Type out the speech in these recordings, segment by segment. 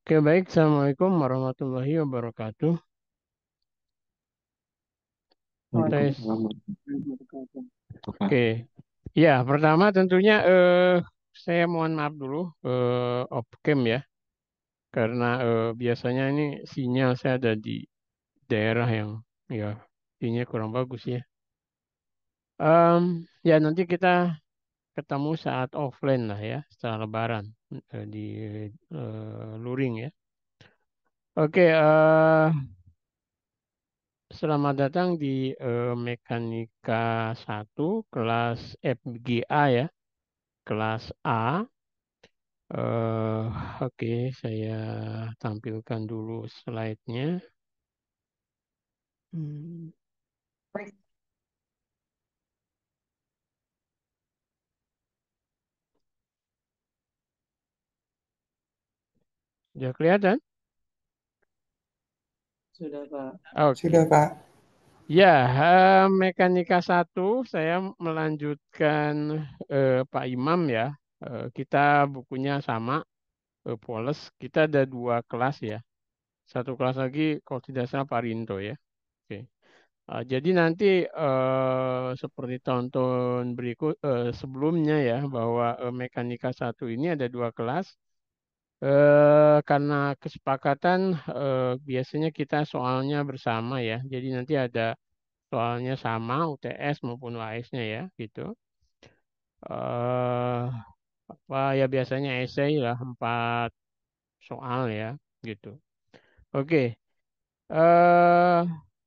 Oke, baik. Assalamualaikum warahmatullahi wabarakatuh. Tes. Waalaikumsalam warahmatullahi wabarakatuh. Bapak, Oke. Ya, pertama tentunya saya mohon maaf dulu off cam ya, karena biasanya ini sinyal saya ada di daerah yang ya sinyal kurang bagus ya. Ya nanti kita ketemu saat offline lah ya, setelah Lebaran di Luring ya. Oke, selamat datang di Mekanika 1 kelas FGA ya, kelas A. Eh, oke, saya tampilkan dulu slide-nya. Hmm, Sudah kelihatan? sudah Pak. Oke. Sudah Pak. Ya, Mekanika 1 saya melanjutkan Pak Imam ya. Kita bukunya sama, Poles. Kita ada dua kelas ya. Satu kelas lagi kalau tidak salah Pak Rinto ya. Oke. Jadi nanti seperti tahun-tahun berikut sebelumnya ya bahwa Mekanika 1 ini ada dua kelas. Karena kesepakatan biasanya kita soalnya bersama ya. Jadi nanti ada soalnya sama UTS maupun UAS-nya ya gitu. eh Apa ya biasanya esai lah 4 soal ya gitu. Oke. eh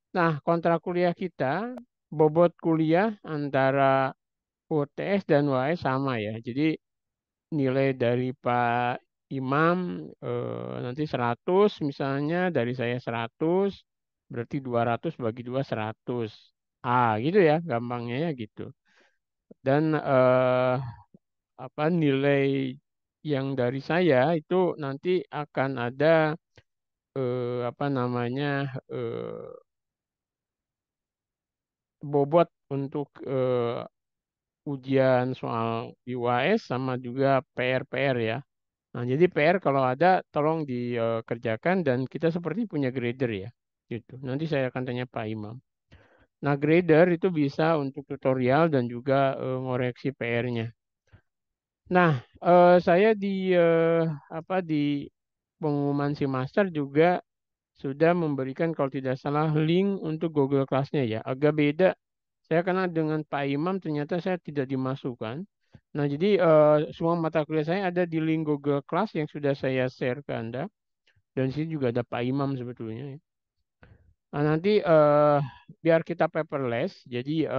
Nah, kontrak kuliah kita, bobot kuliah antara UTS dan UAS sama ya. Jadi nilai dari Pak Imam nanti 100 misalnya, dari saya 100, berarti 200 bagi 2 100. Gitu ya, gampangnya ya gitu. Dan apa nilai yang dari saya itu nanti akan ada apa namanya bobot untuk ujian soal di UAS sama juga PR-PR ya. Nah, jadi PR kalau ada tolong dikerjakan dan kita seperti punya grader ya. Gitu. Nanti saya akan tanya Pak Imam. Nah, grader itu bisa untuk tutorial dan juga ngoreksi PR-nya. Nah, saya di apa di pengumuman si master juga sudah memberikan kalau tidak salah link untuk Google Class-nya ya. Agak beda. Saya kenal dengan Pak Imam ternyata saya tidak dimasukkan. Nah, jadi semua mata kuliah saya ada di link Google Class yang sudah saya share ke Anda. Dan di sini juga ada Pak Imam sebetulnya ya. Nah, nanti biar kita paperless, jadi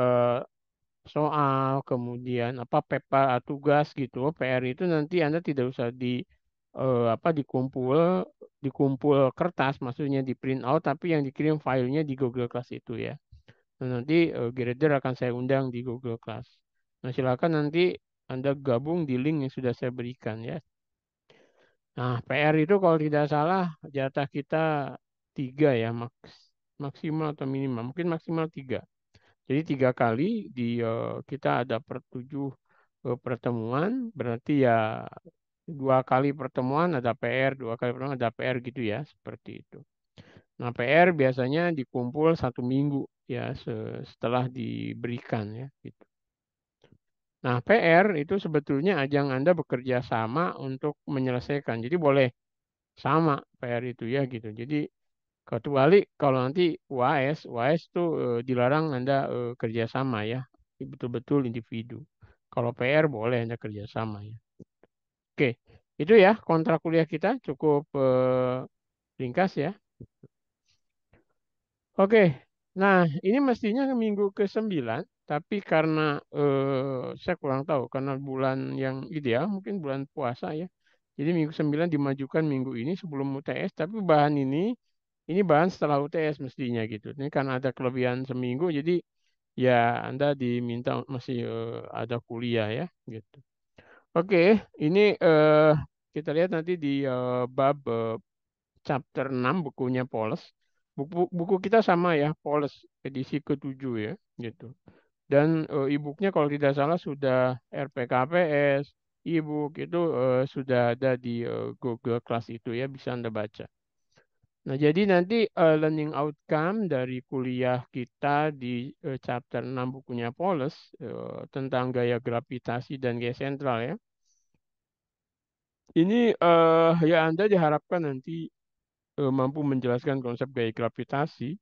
soal kemudian apa paper tugas gitu, PR itu nanti Anda tidak usah apa dikumpul kertas, maksudnya di print out, tapi yang dikirim filenya di Google Class itu ya. Nah, nanti grader akan saya undang di Google Class. Nah, silakan nanti Anda gabung di link yang sudah saya berikan ya. Nah, PR itu kalau tidak salah jatah kita 3 ya, maksimal atau minimal. Mungkin maksimal 3. Jadi 3 kali kita ada 7 pertemuan, berarti ya 2 kali pertemuan ada PR, 2 kali pertemuan ada PR gitu ya, seperti itu. Nah, PR biasanya dikumpul 1 minggu ya setelah diberikan ya gitu. Nah, PR itu sebetulnya ajang Anda bekerja sama untuk menyelesaikan. Jadi boleh sama PR itu ya gitu. Jadi kecuali kalau nanti UAS itu dilarang Anda kerjasama ya, betul-betul individu. Kalau PR boleh Anda kerjasama ya. Oke, itu ya kontrak kuliah kita cukup ringkas ya. Oke, nah ini mestinya minggu ke-9, tapi karena saya kurang tahu, karena bulan yang ideal mungkin bulan puasa ya. Jadi minggu 9 dimajukan minggu ini sebelum UTS, tapi bahan ini bahan setelah UTS mestinya gitu. Ini karena ada kelebihan seminggu, jadi ya Anda diminta masih ada kuliah ya gitu. Oke, ini kita lihat nanti di bab chapter 6 bukunya Poles. Buku kita sama ya, Poles edisi ke-7 ya gitu. Dan e-booknya kalau tidak salah sudah RPKPS, e-book itu sudah ada di Google Class itu ya, bisa Anda baca. Nah, jadi nanti learning outcome dari kuliah kita di chapter 6 bukunya Paulus tentang gaya gravitasi dan gaya sentral ya. Ini ya Anda diharapkan nanti mampu menjelaskan konsep gaya gravitasi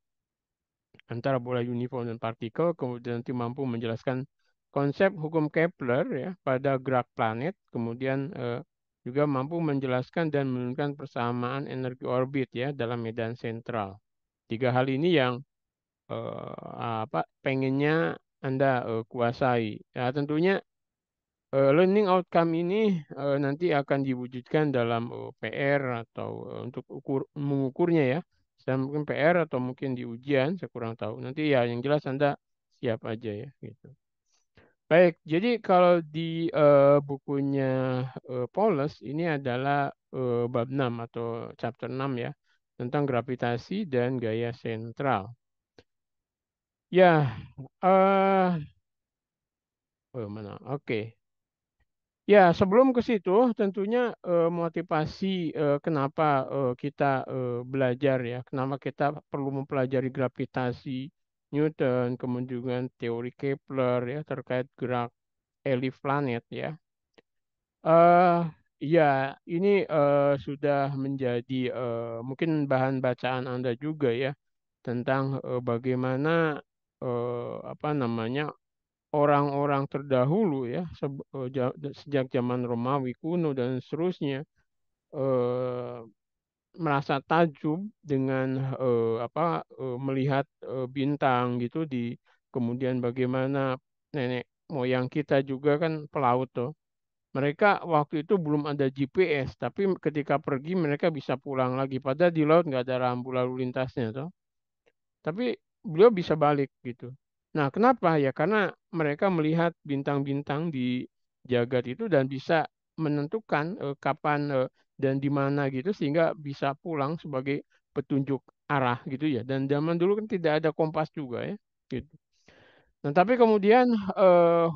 antara bola uniform dan partikel, kemudian nanti mampu menjelaskan konsep hukum Kepler ya pada gerak planet, kemudian juga mampu menjelaskan dan menunjukkan persamaan energi orbit ya dalam medan sentral. Tiga hal ini yang pengennya Anda kuasai. Ya, tentunya learning outcome ini nanti akan diwujudkan dalam PR atau untuk mengukurnya ya. Saya mungkin PR atau mungkin di ujian, saya kurang tahu. Nanti ya yang jelas Anda siap aja ya gitu. Baik, jadi kalau di bukunya Paulus ini adalah bab 6 atau chapter 6 ya tentang gravitasi dan gaya sentral. Ya, mana? Oke. Ya, sebelum ke situ, tentunya motivasi kenapa kita belajar ya, kenapa kita perlu mempelajari gravitasi Newton, kemudian teori Kepler ya terkait gerak elif planet ya. eh ya, ini sudah menjadi mungkin bahan bacaan Anda juga ya tentang bagaimana apa namanya orang-orang terdahulu ya sejak zaman Romawi kuno dan seterusnya eh, merasa takjub dengan melihat bintang gitu di kemudian bagaimana nenek moyang kita juga kan pelaut tuh. Mereka waktu itu belum ada GPS, tapi ketika pergi mereka bisa pulang lagi. Padahal di laut nggak ada rambu lalu lintasnya tuh. Tapi beliau bisa balik gitu. Nah, kenapa? Ya karena mereka melihat bintang-bintang di jagat itu dan bisa menentukan kapan dan di mana gitu sehingga bisa pulang sebagai petunjuk arah gitu ya. Dan zaman dulu kan tidak ada kompas juga ya. Gitu. Nah, tapi kemudian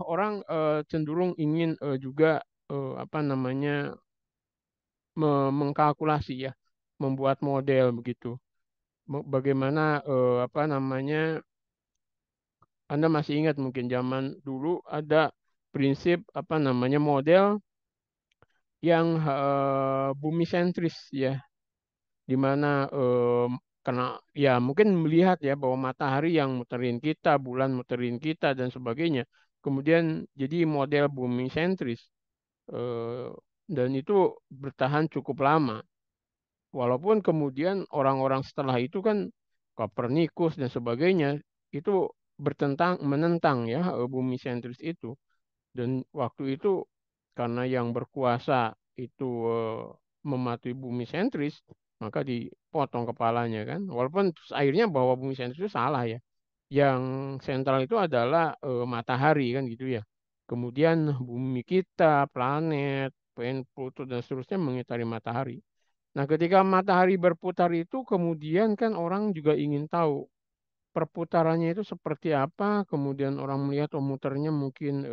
orang cenderung ingin juga apa namanya mengkalkulasi ya, membuat model begitu. Bagaimana apa namanya Anda masih ingat mungkin zaman dulu ada prinsip apa namanya model yang bumi sentris ya, di mana karena ya mungkin melihat ya bahwa matahari yang muterin kita, bulan muterin kita dan sebagainya. Kemudian jadi model bumi sentris eh, dan itu bertahan cukup lama. Walaupun kemudian orang-orang setelah itu kan Kopernikus dan sebagainya itu menentang ya bumi sentris itu. Dan waktu itu karena yang berkuasa itu mematuhi bumi sentris, maka dipotong kepalanya kan. Walaupun terus akhirnya bahwa bumi sentris itu salah ya. Yang sentral itu adalah matahari kan gitu ya. Kemudian bumi kita, planet, Pluto dan seterusnya mengitari matahari. Nah, ketika matahari berputar itu kemudian kan orang juga ingin tahu perputarannya itu seperti apa, kemudian orang melihat oh muternya mungkin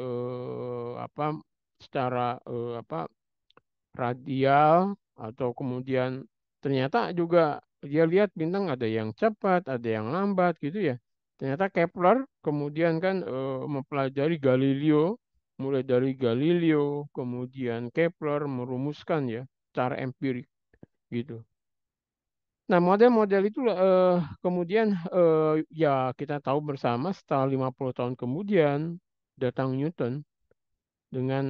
apa secara radial atau kemudian ternyata juga dia lihat bintang ada yang cepat, ada yang lambat gitu ya. Ternyata Kepler kemudian kan mempelajari Galileo, mulai dari Galileo, kemudian Kepler merumuskan ya secara empirik gitu. Nah, model-model itu kemudian ya kita tahu bersama setelah 50 tahun kemudian datang Newton dengan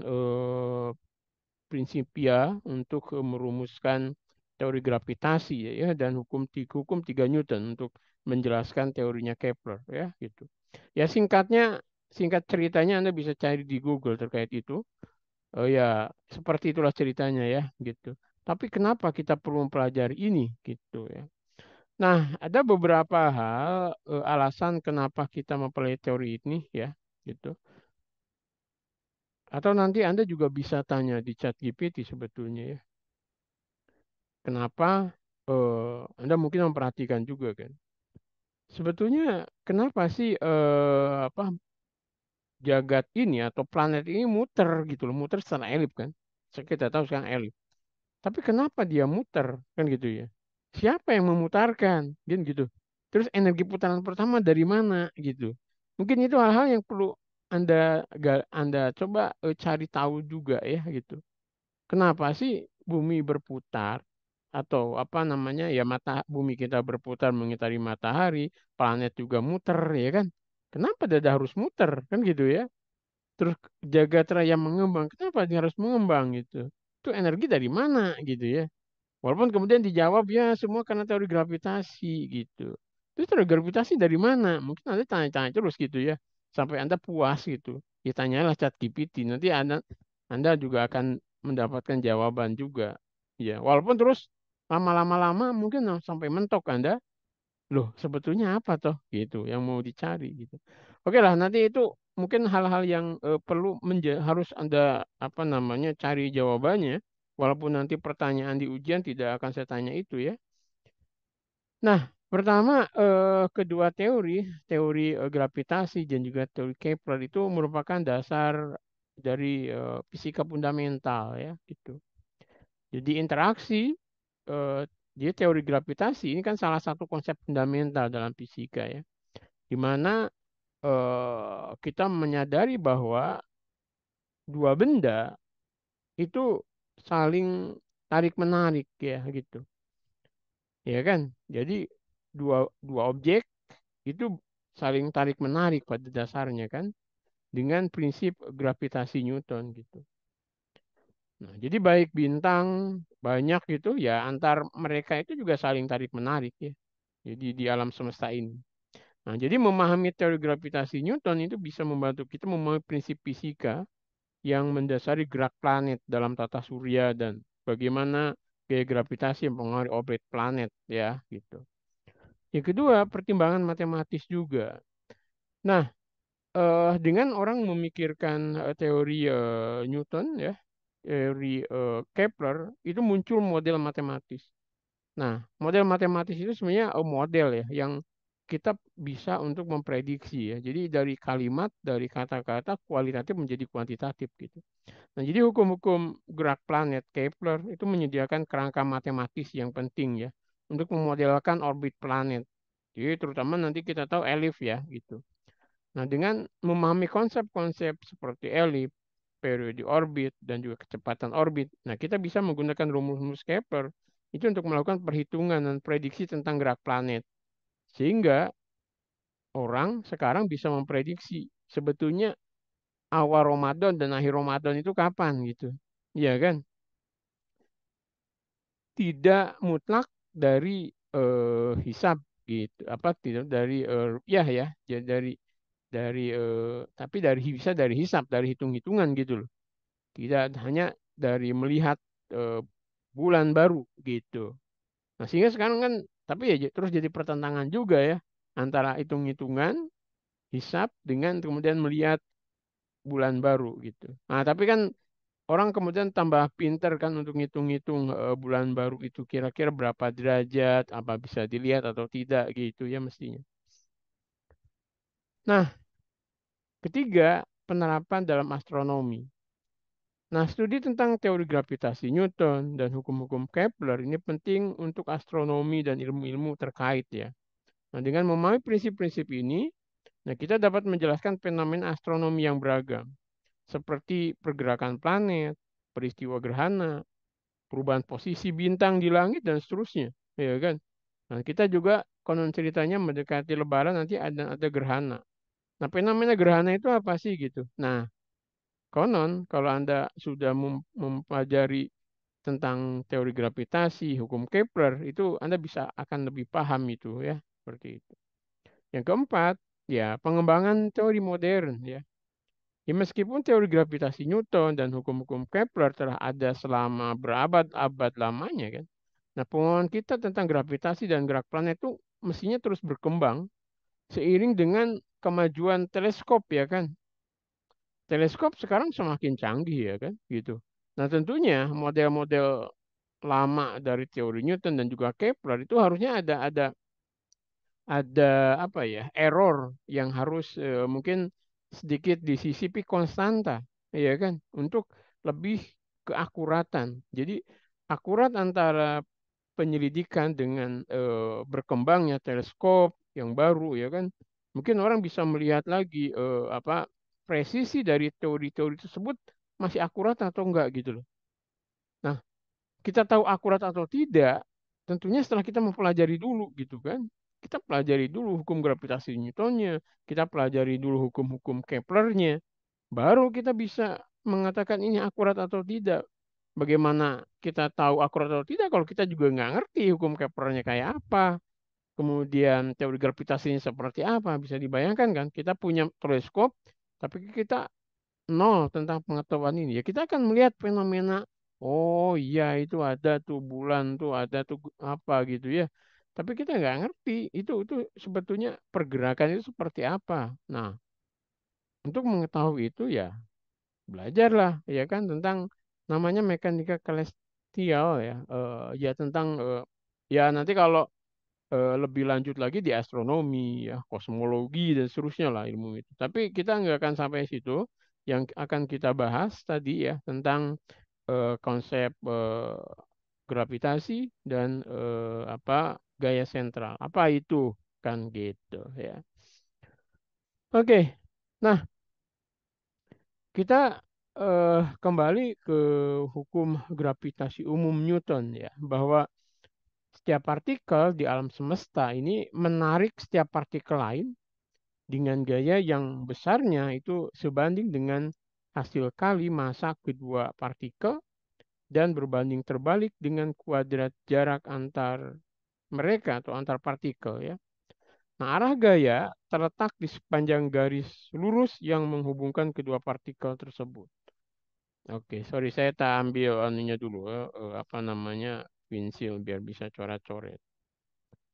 prinsipia untuk merumuskan teori gravitasi ya dan hukum 3 Newton untuk menjelaskan teorinya Kepler ya gitu. Ya singkat ceritanya Anda bisa cari di Google terkait itu. Ya seperti itulah ceritanya ya gitu. Tapi kenapa kita perlu mempelajari ini gitu ya? Nah, ada beberapa hal alasan kenapa kita mempelajari teori ini ya, gitu. Atau nanti Anda juga bisa tanya di ChatGPT sebetulnya ya. Kenapa Anda mungkin memperhatikan juga kan. Sebetulnya kenapa sih apa jagat ini atau planet ini muter gitu loh, muter secara elip kan. Kita tahu sekarang elip. Tapi kenapa dia muter kan gitu ya? Siapa yang memutarkan? Kan gitu. Terus energi putaran pertama dari mana gitu? Mungkin itu hal-hal yang perlu Anda coba cari tahu juga ya gitu. Kenapa sih bumi berputar atau apa namanya ya bumi kita berputar mengitari matahari, planet juga muter ya kan? Kenapa dada harus muter kan gitu ya? Terus jagat raya mengembang, kenapa dia harus mengembang gitu? Itu energi dari mana gitu ya? Walaupun kemudian dijawab ya semua karena teori gravitasi gitu. Terus teori gravitasi dari mana? Mungkin Anda tanya-tanya terus gitu ya. Sampai Anda puas gitu. Ya tanyalah ChatGPT. Nanti Anda juga akan mendapatkan jawaban juga. Ya, walaupun terus lama-lama mungkin sampai mentok Anda. Loh, sebetulnya apa toh gitu yang mau dicari gitu. Oke lah, nanti itu mungkin hal-hal yang perlu harus Anda apa namanya cari jawabannya. Walaupun nanti pertanyaan di ujian tidak akan saya tanya itu ya. Nah, pertama kedua teori gravitasi dan juga teori Kepler itu merupakan dasar dari fisika fundamental ya gitu. Jadi interaksi eh, dia teori gravitasi ini kan salah satu konsep fundamental dalam fisika ya, di mana kita menyadari bahwa dua benda itu saling tarik menarik ya gitu, ya kan? Jadi dua dua objek itu saling tarik menarik pada dasarnya kan, dengan prinsip gravitasi Newton gitu. Nah, jadi baik bintang banyak gitu ya antar mereka itu juga saling tarik menarik ya. Jadi di alam semesta ini. Nah, jadi memahami teori gravitasi Newton itu bisa membantu kita memahami prinsip fisika yang mendasari gerak planet dalam tata surya dan bagaimana gaya gravitasi yang mempengaruhi orbit planet ya gitu. Yang kedua, pertimbangan matematis juga. Nah, dengan orang memikirkan teori Newton ya, teori Kepler itu muncul model matematis. Nah, model matematis itu sebenarnya model ya yang kita bisa untuk memprediksi ya. Jadi dari kalimat, dari kata-kata kualitatif menjadi kuantitatif gitu. Nah, jadi hukum-hukum gerak planet Kepler itu menyediakan kerangka matematis yang penting ya untuk memodelkan orbit planet. Jadi terutama nanti kita tahu elif ya gitu. Nah, dengan memahami konsep-konsep seperti elip, periode orbit, dan juga kecepatan orbit, nah kita bisa menggunakan rumus-rumus Kepler itu untuk melakukan perhitungan dan prediksi tentang gerak planet. Sehingga orang sekarang bisa memprediksi sebetulnya awal Ramadan dan akhir Ramadan itu kapan gitu. Iya kan? Tidak mutlak dari hisab gitu. Apa tidak dari ya, jadi dari tapi bisa dari hisab, dari hitung-hitungan gitu loh. Tidak hanya dari melihat eh, bulan baru gitu. Nah, sehingga sekarang kan tapi ya terus jadi pertentangan juga ya antara hitung-hitungan hisab dengan kemudian melihat bulan baru gitu. Nah, tapi kan orang kemudian tambah pinter kan untuk ngitung-ngitung bulan baru itu kira-kira berapa derajat, apa bisa dilihat atau tidak gitu ya mestinya. Nah, ketiga, penerapan dalam astronomi. Nah, studi tentang teori gravitasi Newton dan hukum-hukum Kepler ini penting untuk astronomi dan ilmu-ilmu terkait ya. Nah, dengan memahami prinsip-prinsip ini, nah kita dapat menjelaskan fenomena astronomi yang beragam, seperti pergerakan planet, peristiwa gerhana, perubahan posisi bintang di langit dan seterusnya, ya kan? Nah, kita juga konon ceritanya mendekati Lebaran nanti ada gerhana. Nah, fenomena gerhana itu apa sih gitu? Nah, konon kalau Anda sudah mempelajari tentang teori gravitasi, hukum Kepler, itu Anda bisa akan lebih paham itu ya, seperti itu. Yang keempat, ya pengembangan teori modern ya. Ya, meskipun teori gravitasi Newton dan hukum-hukum Kepler telah ada selama berabad-abad lamanya kan. Nah, pengetahuan kita tentang gravitasi dan gerak planet itu mestinya terus berkembang seiring dengan kemajuan teleskop ya kan. Teleskop sekarang semakin canggih ya kan gitu. Nah, tentunya model-model lama dari teori Newton dan juga Kepler itu harusnya ada apa ya error yang harus mungkin sedikit disisipi konstanta, ya kan, untuk lebih keakuratan. Jadi akurat antara penyelidikan dengan berkembangnya teleskop yang baru, ya kan, mungkin orang bisa melihat lagi apa presisi dari teori-teori tersebut masih akurat atau enggak gitu loh. Nah, kita tahu akurat atau tidak, tentunya setelah kita mempelajari dulu gitu kan. Kita pelajari dulu hukum gravitasi Newtonnya, kita pelajari dulu hukum-hukum Keplernya, baru kita bisa mengatakan ini akurat atau tidak. Bagaimana kita tahu akurat atau tidak kalau kita juga nggak ngerti hukum Keplernya kayak apa, kemudian teori gravitasinya seperti apa. Bisa dibayangkan kan, kita punya teleskop, tapi kita nol tentang pengetahuan ini. Ya kita akan melihat fenomena, oh iya itu ada tuh bulan tuh ada tuh apa gitu ya. Tapi kita nggak ngerti itu sebetulnya pergerakan itu seperti apa. Nah, untuk mengetahui itu ya belajarlah ya kan tentang namanya mekanika celestial ya. Ya tentang ya nanti kalau lebih lanjut lagi di astronomi, ya, kosmologi dan seterusnya lah ilmu itu. Tapi kita nggak akan sampai situ. Yang akan kita bahas tadi ya tentang konsep gravitasi dan apa gaya sentral. Apa itu kan gitu ya. Oke. Nah, kita kembali ke hukum gravitasi umum Newton ya, bahwa setiap partikel di alam semesta ini menarik setiap partikel lain dengan gaya yang besarnya itu sebanding dengan hasil kali massa kedua partikel dan berbanding terbalik dengan kuadrat jarak antar mereka atau antar partikel ya. Nah, arah gaya terletak di sepanjang garis lurus yang menghubungkan kedua partikel tersebut. Oke, sorry saya tak ambil anunya dulu, apa namanya, pensil biar bisa coret-coret.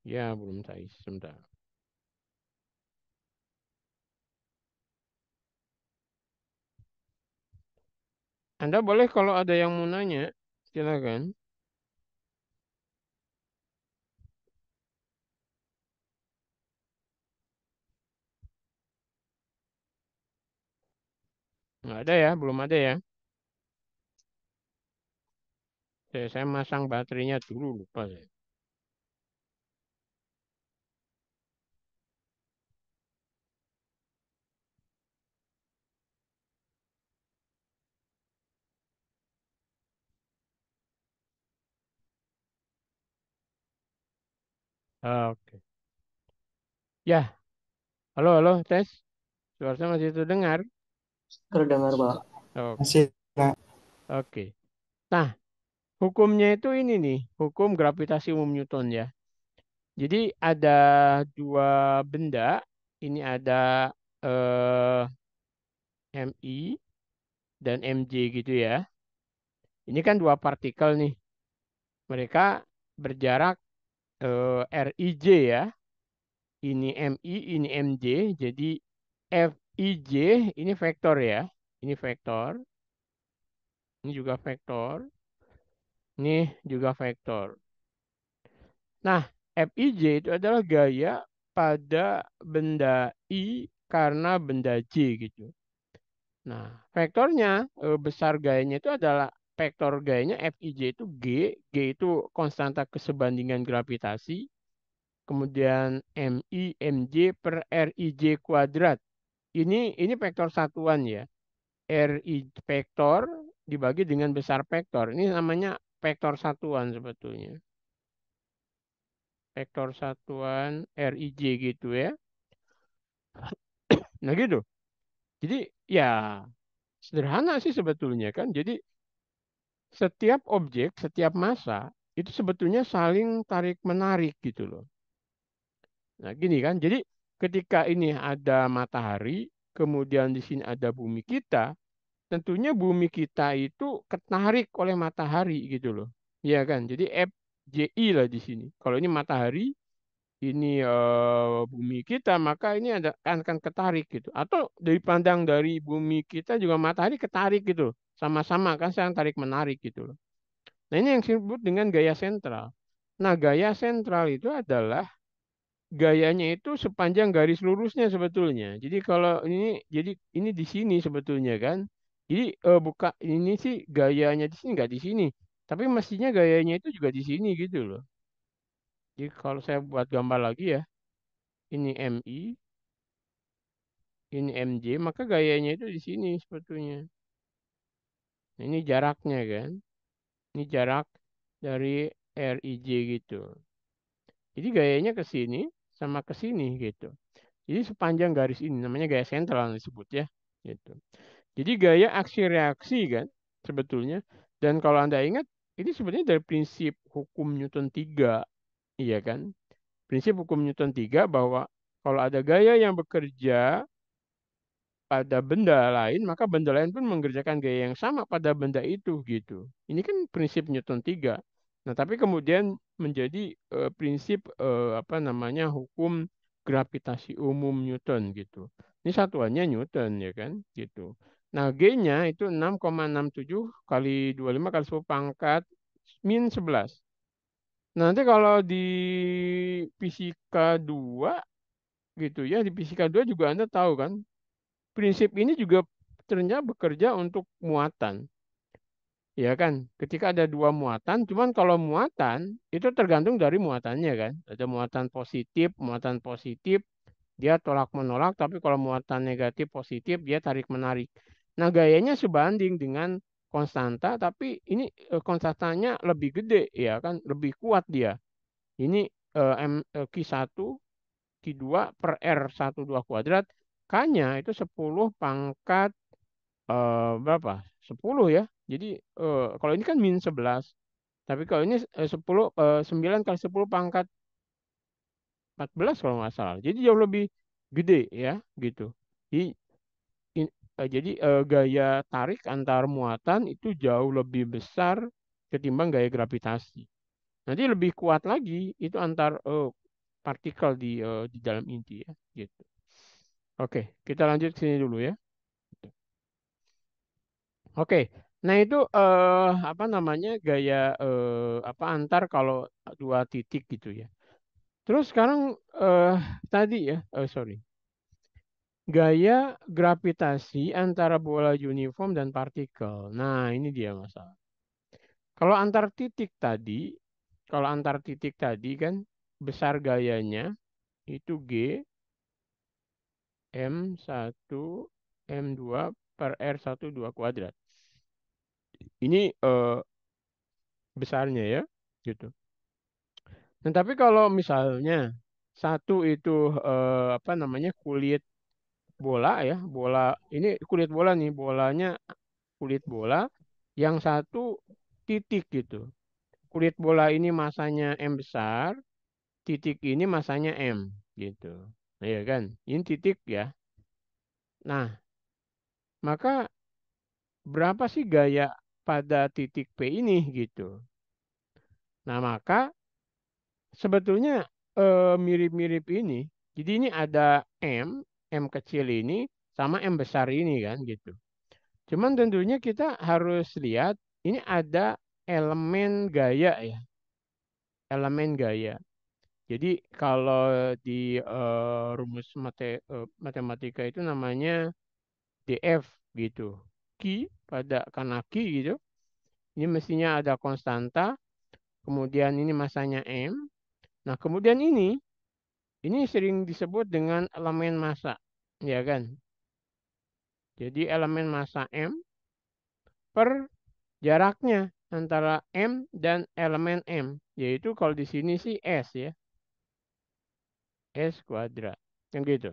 Ya, belum saya sebentar. Anda boleh kalau ada yang mau nanya, silakan. Nggak ada ya, belum ada ya. Saya masang baterainya dulu, lupa saya. Oke. Ya, halo, halo, tes. Suara saya masih terdengar? Terdengar, Pak. Oke, Masih, Pak. oke. Nah, hukumnya itu ini nih, hukum gravitasi umum Newton ya. Jadi ada dua benda, ini ada eh, MI dan MJ gitu ya. Ini kan dua partikel nih. Mereka berjarak RIJ ya. Ini MI, ini MJ. Jadi FIJ ini vektor ya. Ini vektor. Ini juga vektor. Ini juga vektor. Nah, FIJ itu adalah gaya pada benda I karena benda J gitu. Nah, vektornya besar gayanya itu adalah vektor gayanya FIJ itu G. G itu konstanta kesebandingan gravitasi. Kemudian MI MJ per RIJ kuadrat. Ini vektor satuan ya. RI vektor dibagi dengan besar vektor. Ini namanya vektor satuan sebetulnya. Vektor satuan RIJ gitu ya. Nah gitu. Jadi ya sederhana sih sebetulnya kan. Jadi setiap objek, setiap massa itu sebetulnya saling tarik menarik gitu loh. Nah gini kan. Jadi ketika ini ada matahari, kemudian di sini ada bumi kita, tentunya bumi kita itu ketarik oleh matahari gitu loh. Iya kan? Jadi FJI lah di sini. Kalau ini matahari, ini bumi kita, maka ini ada akan ketarik gitu. Atau dari pandang dari bumi kita juga matahari ketarik gitu. Sama-sama kan saya tarik menarik gitu loh. Nah, ini yang disebut dengan gaya sentral. Nah, gaya sentral itu adalah gayanya itu sepanjang garis lurusnya sebetulnya. Jadi kalau ini di sini sebetulnya kan. Jadi buka ini sih gayanya di sini nggak di sini. Tapi mestinya gayanya itu juga di sini gitu loh. Jadi kalau saya buat gambar lagi ya, ini MI, ini MJ, maka gayanya itu di sini sebetulnya. Nah, ini jaraknya kan. Ini jarak dari RIJ gitu. Jadi gayanya ke sini sama ke sini gitu. Jadi sepanjang garis ini namanya gaya sentral disebut ya. Gitu. Jadi gaya aksi reaksi kan sebetulnya. Dan kalau Anda ingat ini sebenarnya dari prinsip hukum Newton 3, iya kan? Prinsip hukum Newton 3 bahwa kalau ada gaya yang bekerja pada benda lain, maka benda lain pun mengerjakan gaya yang sama pada benda itu gitu. Ini kan prinsip Newton 3. Nah, tapi kemudian menjadi prinsip apa namanya hukum gravitasi umum Newton gitu. Ini satuannya Newton ya kan gitu. Nah, G-nya itu 6,67 kali 25 kali 10 pangkat min 11. Nah, nanti kalau di fisika 2 gitu ya, di fisika 2 juga Anda tahu kan prinsip ini juga ternyata bekerja untuk muatan. Ya kan, ketika ada dua muatan, cuman kalau muatan itu tergantung dari muatannya kan. Ada muatan positif, dia tolak menolak, tapi kalau muatan negatif positif, dia tarik menarik. Nah, gayanya sebanding dengan konstanta, tapi ini konstantanya lebih gede, ya kan, lebih kuat dia. Ini Q1, Q2 per R12 kuadrat, K-nya itu 10 pangkat berapa? 10 ya. Jadi kalau ini kan min 11. Tapi kalau ini 9 kali 10 pangkat 14 kalau nggak salah. Jadi jauh lebih gede ya gitu. Jadi, gaya tarik antar muatan itu jauh lebih besar ketimbang gaya gravitasi. Nanti lebih kuat lagi itu antar partikel di dalam inti ya gitu. Oke, kita lanjut ke sini dulu ya. Oke, nah itu apa namanya gaya apa antar kalau dua titik gitu ya. Terus sekarang eh, tadi ya, sorry, gaya gravitasi antara bola uniform dan partikel. Nah ini dia masalah. Kalau antar titik tadi, kalau antar titik tadi kan besar gayanya itu G M1 M2 per R12 kuadrat. Ini besarnya ya, gitu. Nah, tapi kalau misalnya satu itu apa namanya kulit bola ya, bola ini kulit bola nih, bolanya kulit bola, yang satu titik gitu. Kulit bola ini masanya M besar, titik ini masanya M gitu. Nah, ya kan? Ini titik ya. Nah, maka berapa sih gaya pada titik P ini gitu. Nah, maka sebetulnya mirip-mirip ini. Jadi ini ada M kecil ini sama M besar ini kan gitu. Cuman tentunya kita harus lihat ini ada elemen gaya ya, elemen gaya. Jadi kalau di rumus matematika itu namanya DF gitu. Karena Q gitu. Ini mestinya ada konstanta, kemudian ini masanya M. Nah, kemudian ini sering disebut dengan elemen massa, ya kan? Jadi elemen massa M per jaraknya antara M dan elemen M, yaitu kalau di sini sih S ya, S kuadrat. Yang gitu.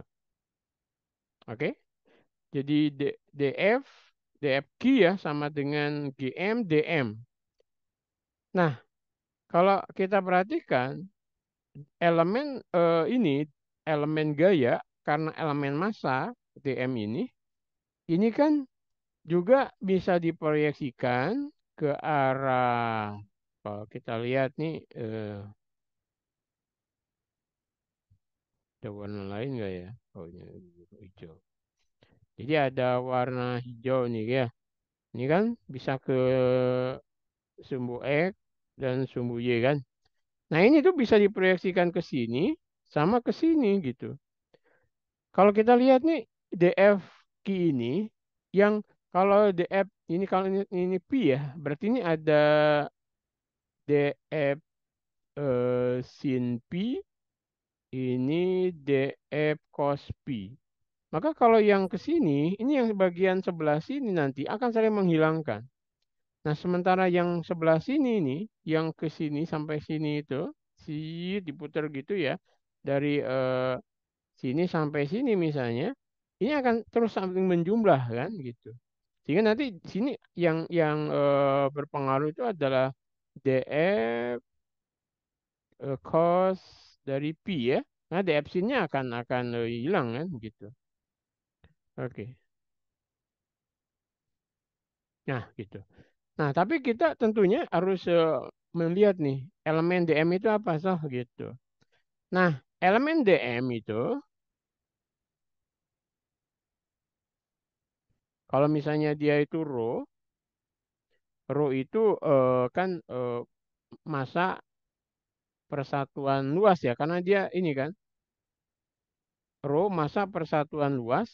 Oke. Jadi DF, DFQ ya sama dengan GM, DM. Nah, kalau kita perhatikan elemen ini, elemen gaya karena elemen massa DM ini kan juga bisa diproyeksikan ke arah kalau kita lihat nih ada warna lain nggak ya? Oh ini hijau. Jadi ada warna hijau nih ya. Ini kan bisa ke sumbu X dan sumbu Y kan. Nah ini tuh bisa diproyeksikan ke sini sama ke sini gitu. Kalau kita lihat nih DFQ ini yang kalau DF ini kalau ini P ya, berarti ini ada DF sin P ini DF cos P. Maka kalau yang ke sini, ini yang bagian sebelah sini nanti akan saling menghilangkan. Nah, sementara yang sebelah sini nih, yang ke sini sampai sini itu, diputar gitu ya, dari sini sampai sini misalnya, ini akan terus saling menjumlah kan gitu. Sehingga nanti sini yang berpengaruh itu adalah DF cos dari P ya. Nah, DF sini akan hilang kan gitu. Oke. Nah, gitu. Nah, tapi kita tentunya harus melihat nih elemen DM itu apa sih gitu. Nah, elemen DM itu kalau misalnya dia itu row itu kan masa persatuan luas ya, karena dia ini kan row masa persatuan luas.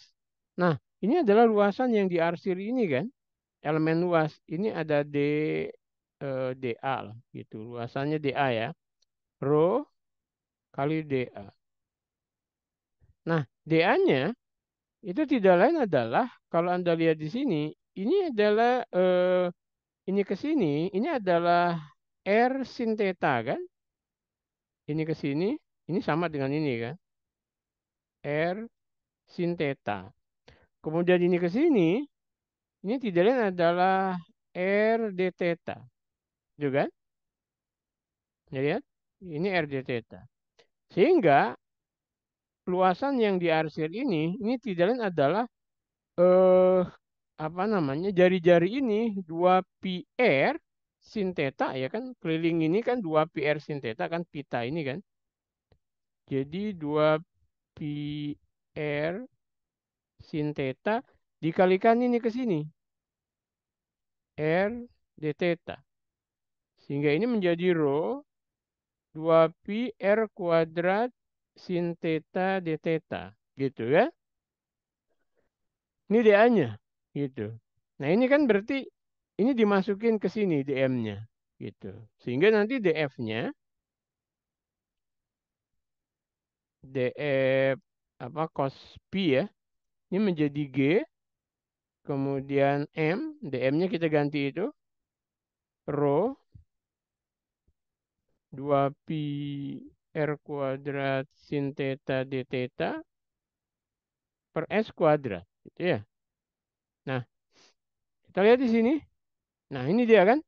Nah, ini adalah luasan yang diarsir ini kan, elemen luas. Ini ada DA lah gitu, luasannya DA ya, row kali DA. Nah, DA-nya itu tidak lain adalah kalau Anda lihat di sini, ini adalah ini ke sini, ini adalah R sin theta kan? Ini ke sini, ini sama dengan ini kan? R sin theta. Kemudian ini ke sini, ini tidak lain adalah R d theta. Juga kan? Ya, lihat, ini R d theta. Sehingga luasan yang diarsir ini tidak lain adalah eh apa namanya jari-jari ini 2 pi r sin theta ya kan keliling ini kan 2 pi r sin theta kan pita ini kan jadi 2 pi r sin theta dikalikan ini ke sini r d theta sehingga ini menjadi rho 2 pi r kuadrat sin theta d theta gitu ya ini DA-nya gitu. Nah, ini kan berarti ini dimasukin ke sini DM-nya gitu. Sehingga nanti DF-nya DF apa cos P ya. Ini menjadi G, kemudian M, DM-nya kita ganti itu rho 2 pi R kuadrat sin theta d theta per S kuadrat gitu ya. Nah, kita lihat di sini. Nah, ini dia kan.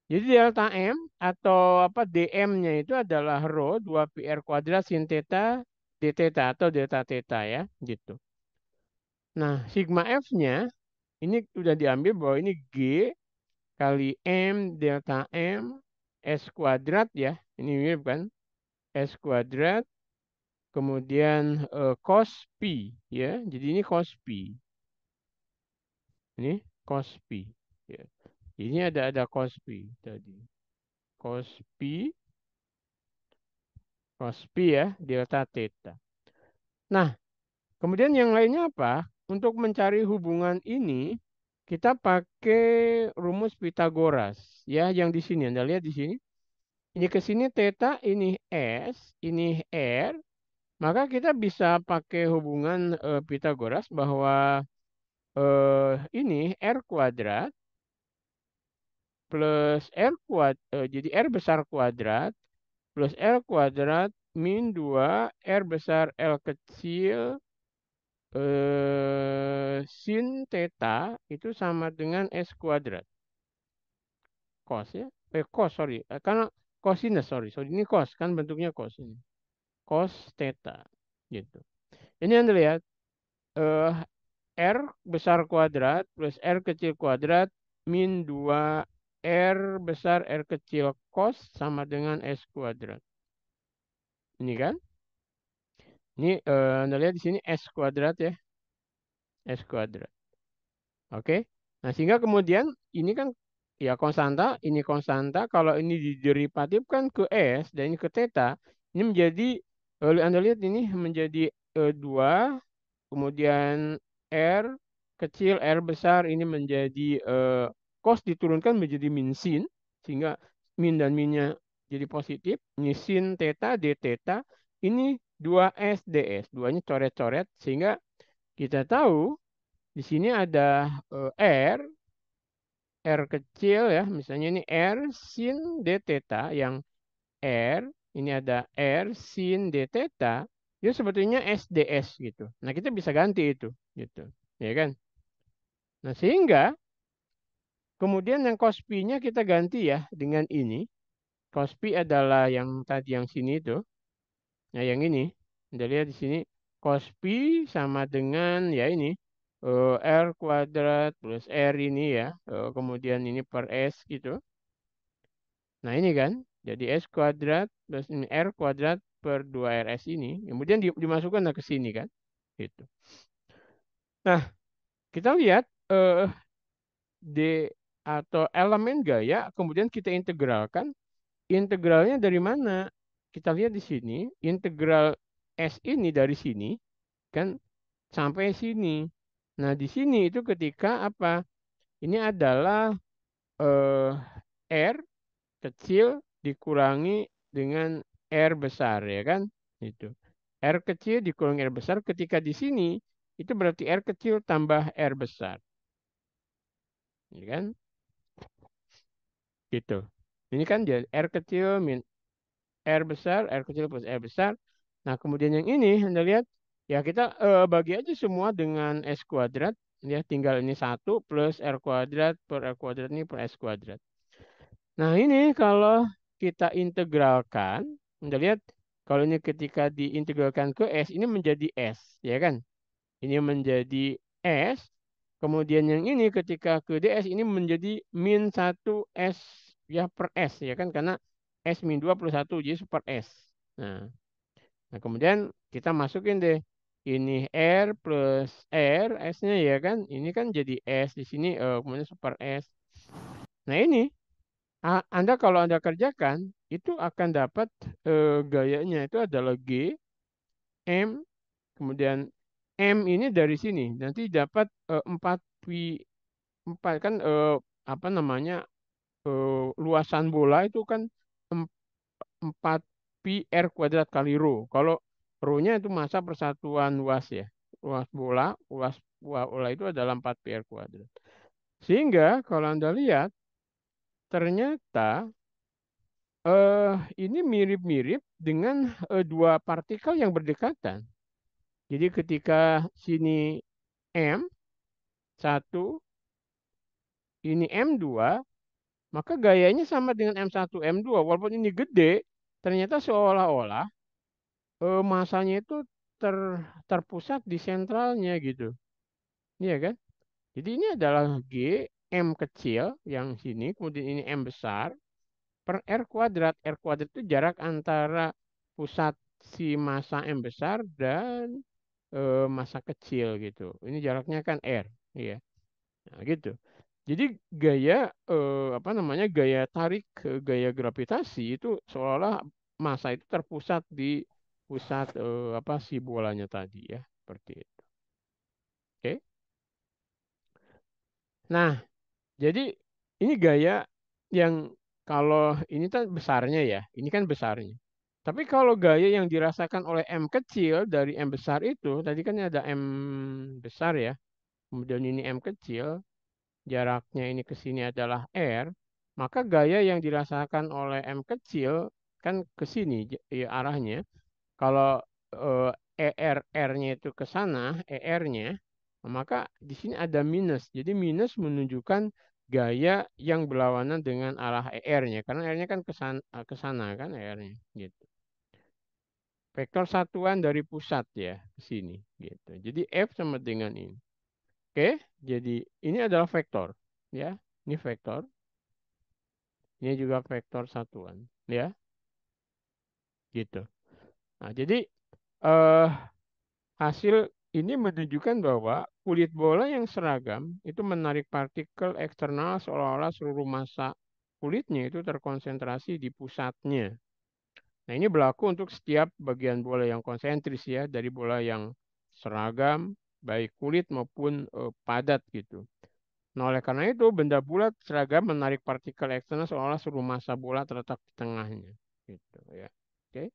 Jadi delta M atau apa DM-nya itu adalah rho 2 pi R kuadrat sin theta d theta atau delta theta ya, gitu. Nah, sigma F-nya ini sudah diambil bahwa ini G kali M delta M S kuadrat ya. Ini mirip kan? S kuadrat kemudian cos P ya. Jadi ini cos P. Ini cos P. Ya. Ini ada cos P tadi. Cos P cos P ya, delta theta. Nah, kemudian yang lainnya apa? Untuk mencari hubungan ini, kita pakai rumus Pitagoras. Ya, yang di sini. Anda lihat di sini. Ini ke sini theta, ini S, ini R. Maka kita bisa pakai hubungan Pitagoras bahwa ini R kuadrat plus R kuadrat, jadi R besar kuadrat plus R kuadrat min 2 R besar L kecil sin theta itu sama dengan S kuadrat. Cos ya. Cos, sorry. Karena cosinus, sorry. Ini cos, kan bentuknya cos ini. Cos theta. Gitu. Ini Anda lihat. eh, R besar kuadrat plus R kecil kuadrat min 2 R besar R kecil cos sama dengan S kuadrat. Ini kan? Ini Anda lihat di sini S kuadrat ya. S kuadrat. Oke. Nah, sehingga kemudian ini kan ya konstanta, ini konstanta. Kalau ini diderivatifkan ke S dan ini ke theta, ini menjadi Anda lihat ini menjadi 2, kemudian R kecil, R besar ini menjadi cos diturunkan menjadi min sin, sehingga min dan minnya jadi positif. Ini sin theta, d theta. Ini 2S ds, duanya coret-coret, sehingga kita tahu di sini ada R, R kecil ya, misalnya ini R sin d theta yang R, ini ada R sin d theta, itu sebetulnya SDS gitu. Nah, kita bisa ganti itu gitu. Ya kan? Nah, sehingga kemudian yang cos pi-nya kita ganti ya dengan ini. Cos pi adalah yang tadi yang sini itu. Nah, yang ini. Anda lihat di sini cos pi sama dengan ya ini R kuadrat plus R ini ya. Kemudian ini per S gitu. Nah, ini kan. Jadi S kuadrat plus ini R kuadrat per 2RS ini. Kemudian dimasukkan ke sini kan. Gitu. Nah, kita lihat D atau elemen gaya, kemudian kita integralkan. Integralnya dari mana? Kita lihat di sini, integral S ini dari sini, kan sampai sini. Nah, di sini itu ketika apa? Ini adalah eh, R kecil dikurangi dengan R besar, ya kan? Itu. R kecil dikurangi R besar ketika di sini, itu berarti R kecil tambah R besar. Ya kan? Gitu. Ini kan jadi R kecil min R besar, R kecil plus R besar. Nah, kemudian yang ini Anda lihat, ya kita bagi aja semua dengan S kuadrat. Ya, tinggal ini 1 plus R kuadrat per R kuadrat ini per S kuadrat. Nah, ini kalau kita integralkan, Anda lihat, kalau ini ketika diintegralkan ke S, ini menjadi S, ya kan? Ini menjadi S. Kemudian yang ini ketika ke DS ini menjadi min 1S ya per S, ya kan? Karena S min 2 plus 1 jadi per S. Nah, nah, kemudian kita masukin deh. Ini R plus R, S-nya ya kan? Ini kan jadi S di sini, kemudian super S. Nah, ini Anda kalau Anda kerjakan, itu akan dapat gayanya itu adalah G, M, kemudian M ini dari sini. Nanti dapat 4 pi 4 kan apa namanya luasan bola itu kan 4 pi R kuadrat kali rho. Kalau rho-nya itu massa persatuan luas ya. Luas bola, luas bola itu adalah 4 pi R kuadrat. Sehingga kalau Anda lihat ternyata ini mirip-mirip dengan dua partikel yang berdekatan. Jadi ketika sini M satu, ini M2, maka gayanya sama dengan M1, M2. Walaupun ini gede, ternyata seolah-olah masanya itu ter, terpusat di sentralnya gitu. Iya kan? Jadi ini adalah G, M kecil yang sini, kemudian ini M besar, per R kuadrat. R kuadrat itu jarak antara pusat si massa M besar dan massa kecil gitu. Ini jaraknya kan R. Iya. Nah, gitu. Jadi gaya apa namanya gaya tarik gaya gravitasi itu seolah-olah massa itu terpusat di pusat apa si bolanya tadi ya seperti itu. Oke. Nah, jadi ini gaya yang kalau ini kan besarnya ya, ini kan besarnya. Tapi kalau gaya yang dirasakan oleh M kecil dari M besar itu, tadi kan ada M besar ya, kemudian ini M kecil, jaraknya ini ke sini adalah R, maka gaya yang dirasakan oleh M kecil kan ke sini ya, arahnya. Kalau ER-nya itu ke sana, ER-nya, maka di sini ada minus. Jadi minus menunjukkan gaya yang berlawanan dengan arah ER-nya. Karena ER-nya kan ke sana kan ER-nya. Gitu. Vektor satuan dari pusat ya ke sini. Gitu. Jadi F sama dengan ini. Oke, jadi ini adalah vektor. Ya, ini vektor. Ini juga vektor satuan. Ya, gitu. Nah, jadi eh hasil ini menunjukkan bahwa kulit bola yang seragam itu menarik partikel eksternal seolah-olah seluruh massa kulitnya itu terkonsentrasi di pusatnya. Nah, ini berlaku untuk setiap bagian bola yang konsentris ya, dari bola yang seragam, baik kulit maupun padat gitu. Nah, oleh karena itu, benda bulat seragam menarik partikel eksternal seolah seluruh massa bola terletak di tengahnya. Gitu ya. Oke.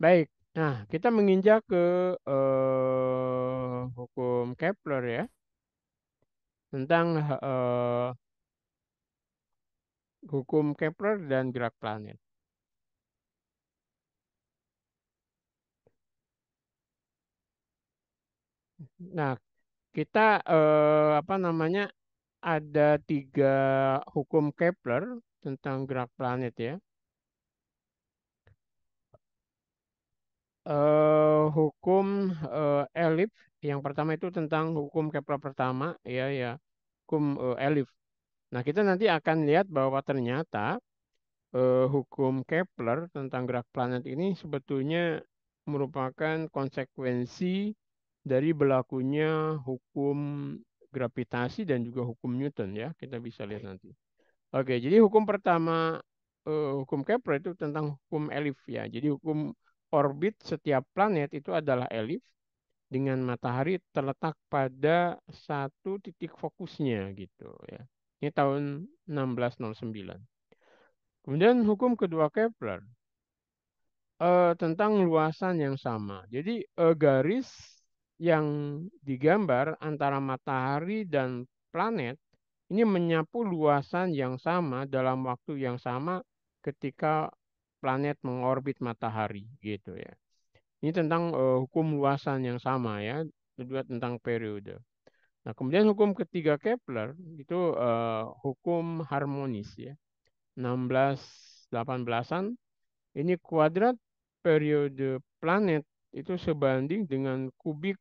Baik. Nah, kita menginjak ke hukum Kepler ya, tentang hukum Kepler dan gerak planet. Nah, kita apa namanya, ada tiga hukum Kepler tentang gerak planet ya. Hukum Elif yang pertama itu tentang hukum Kepler pertama ya ya, hukum Elif. Nah, kita nanti akan lihat bahwa ternyata hukum Kepler tentang gerak planet ini sebetulnya merupakan konsekuensi dari berlakunya hukum gravitasi dan juga hukum Newton ya. Kita bisa lihat nanti. Oke, jadi hukum pertama, hukum Kepler itu tentang hukum elif ya. Jadi hukum orbit setiap planet itu adalah elif dengan matahari terletak pada satu titik fokusnya gitu ya. Ini tahun 1609. Kemudian hukum kedua Kepler tentang luasan yang sama. Jadi garis yang digambar antara matahari dan planet ini menyapu luasan yang sama dalam waktu yang sama ketika planet mengorbit matahari gitu ya. Ini tentang hukum luasan yang sama ya, kedua tentang periode. Nah, kemudian hukum ketiga Kepler itu hukum harmonis ya. 1618-an ini kuadrat periode planet itu sebanding dengan kubik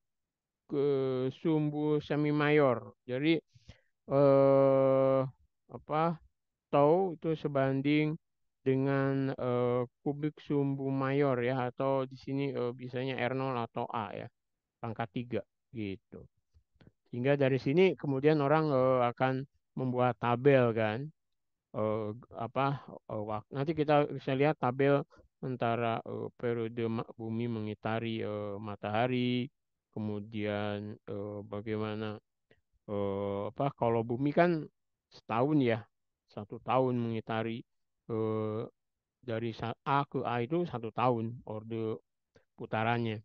sumbu semi mayor. Jadi apa, tau itu sebanding dengan kubik sumbu mayor ya, atau di sini biasanya R0 atau A ya, pangkat 3 gitu. Hingga dari sini kemudian orang akan membuat tabel kan, apa, nanti kita bisa lihat tabel antara periode bumi mengitari matahari, kemudian bagaimana apa, kalau bumi kan setahun ya, 1 tahun mengitari, eh, dari A ke A itu 1 tahun orde putarannya.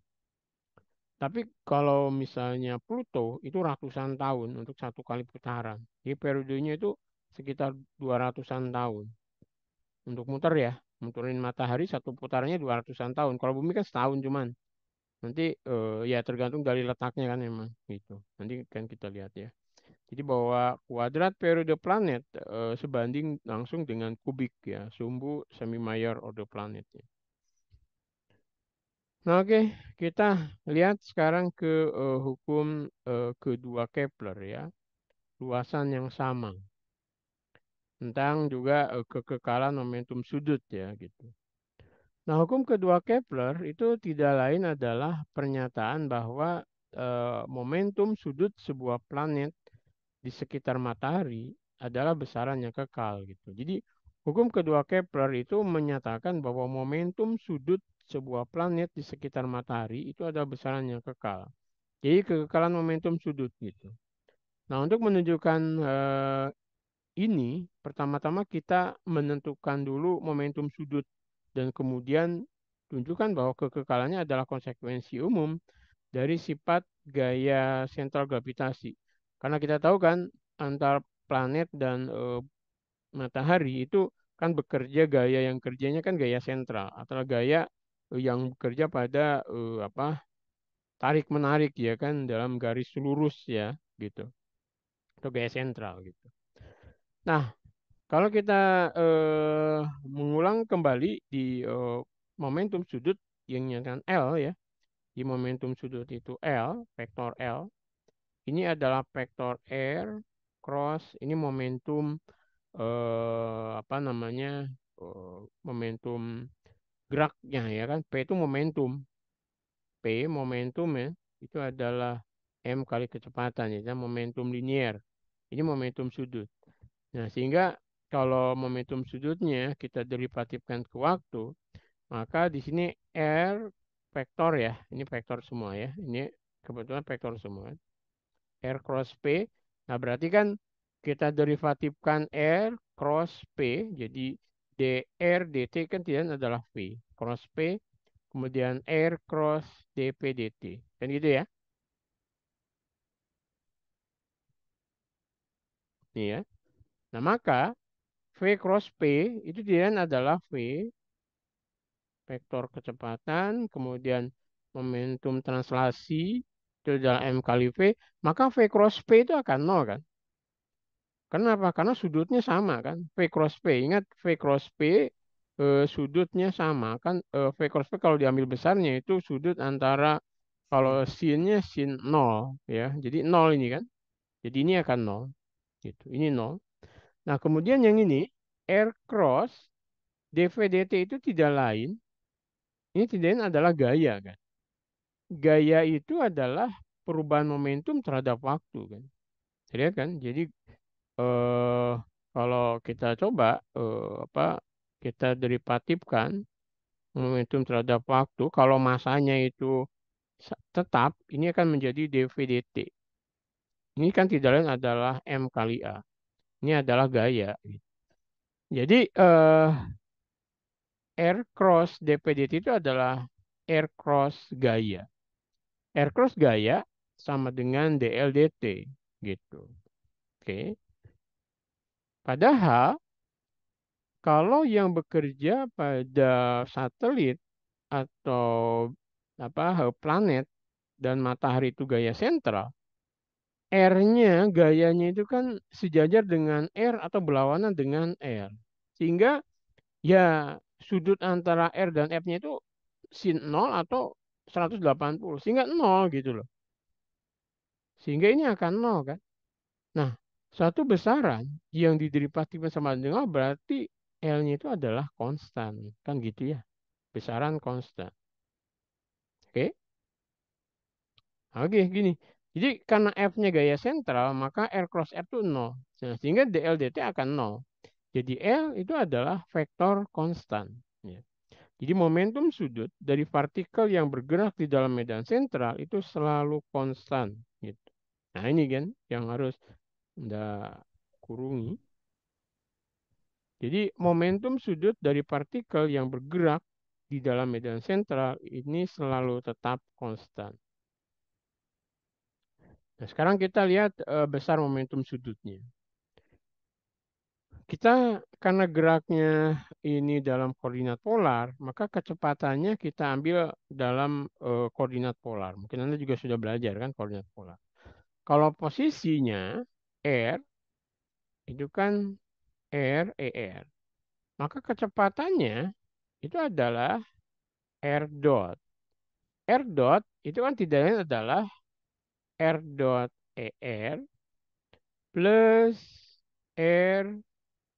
Tapi kalau misalnya Pluto itu ratusan tahun untuk satu kali putaran. Jadi periodenya itu sekitar 200-an tahun untuk muter ya. Muterin matahari satu putarannya 200-an tahun. Kalau bumi kan setahun cuman. Nanti ya tergantung dari letaknya kan emang gitu. Nanti kan kita lihat ya. Jadi bahwa kuadrat periode planet sebanding langsung dengan kubik ya, sumbu semi mayor order planet ya. Nah, oke, kita lihat sekarang ke hukum kedua Kepler ya, luasan yang sama, tentang juga kekekalan momentum sudut ya gitu. Nah, hukum kedua Kepler itu tidak lain adalah pernyataan bahwa momentum sudut sebuah planet di sekitar matahari adalah besaran yang kekal gitu. Jadi hukum kedua Kepler itu menyatakan bahwa momentum sudut sebuah planet di sekitar matahari itu adalah besaran yang kekal. Jadi kekekalan momentum sudut gitu. Nah, untuk menunjukkan ini, pertama-tama kita menentukan dulu momentum sudut dan kemudian tunjukkan bahwa kekekalannya adalah konsekuensi umum dari sifat gaya sentral gravitasi. Karena kita tahu kan antar planet dan matahari itu kan bekerja, gaya yang kerjanya kan gaya sentral atau gaya yang bekerja pada apa, tarik menarik ya kan dalam garis lurus ya gitu, atau gaya sentral gitu. Nah, kalau kita mengulang kembali di momentum sudut yang nyatakan L ya, di momentum sudut itu L, vektor L, ini adalah vektor R cross, ini momentum apa namanya, momentum geraknya ya kan, P itu momentum, P momentum ya, itu adalah M kali kecepatan ya, kan? Momentum linier, ini momentum sudut. Nah, sehingga kalau momentum sudutnya kita derivatifkan ke waktu, maka di sini R vektor ya, ini vektor semua ya, ini kebetulan vektor semua. R cross P, nah berarti kan kita derivatifkan R cross P, jadi dr dt kan tidak adalah V, cross P, kemudian R cross dp dt, kan gitu ya, nih ya. Nah maka V cross P itu tidak adalah V vektor kecepatan, kemudian momentum translasi, itu adalah M kali V, maka V cross P itu akan nol kan? Kenapa? Karena sudutnya sama kan? V cross P. Ingat V cross P sudutnya sama kan? V cross P kalau diambil besarnya itu sudut antara kalau sinnya sin nol ya. Jadi nol ini kan? Jadi ini akan nol gitu. Ini nol. Nah, kemudian yang ini R cross dv dt itu tidak lain, ini tidak lain adalah gaya kan? Gaya itu adalah perubahan momentum terhadap waktu kan? Lihat kan? Jadi eh, kalau kita coba apa kita derivatifkan momentum terhadap waktu, kalau masanya itu tetap, ini akan menjadi dv dt. Ini kan tidak lain adalah m kali a. Ini adalah gaya. Jadi R cross dp dt itu adalah R cross gaya. R cross gaya sama dengan dl dt gitu. Oke. Padahal kalau yang bekerja pada satelit atau planet dan matahari itu gaya sentral, R-nya gayanya itu kan sejajar dengan R atau berlawanan dengan R. Sehingga ya sudut antara R dan F-nya itu sin 0 atau 180. Sehingga 0 gitu loh. Sehingga ini akan 0 kan. Nah, satu besaran yang diderivatifkan sama dengan berarti L-nya itu adalah konstan. Kan gitu ya. Besaran konstan. Oke. Oke, gini. Jadi karena F-nya gaya sentral, maka R cross F itu 0. Nah, sehingga dl dt akan 0. Jadi L itu adalah vektor konstan. Ya. Jadi momentum sudut dari partikel yang bergerak di dalam medan sentral itu selalu konstan. Gitu. Nah ini kan yang harus Anda kurungi. Jadi momentum sudut dari partikel yang bergerak di dalam medan sentral ini selalu tetap konstan. Nah, sekarang kita lihat besar momentum sudutnya. Kita karena geraknya ini dalam koordinat polar, maka kecepatannya kita ambil dalam koordinat polar. Mungkin Anda juga sudah belajar kan koordinat polar. Kalau posisinya R itu kan R ER, maka kecepatannya itu adalah R dot. R dot itu kan tidak lain adalah R dot ER plus R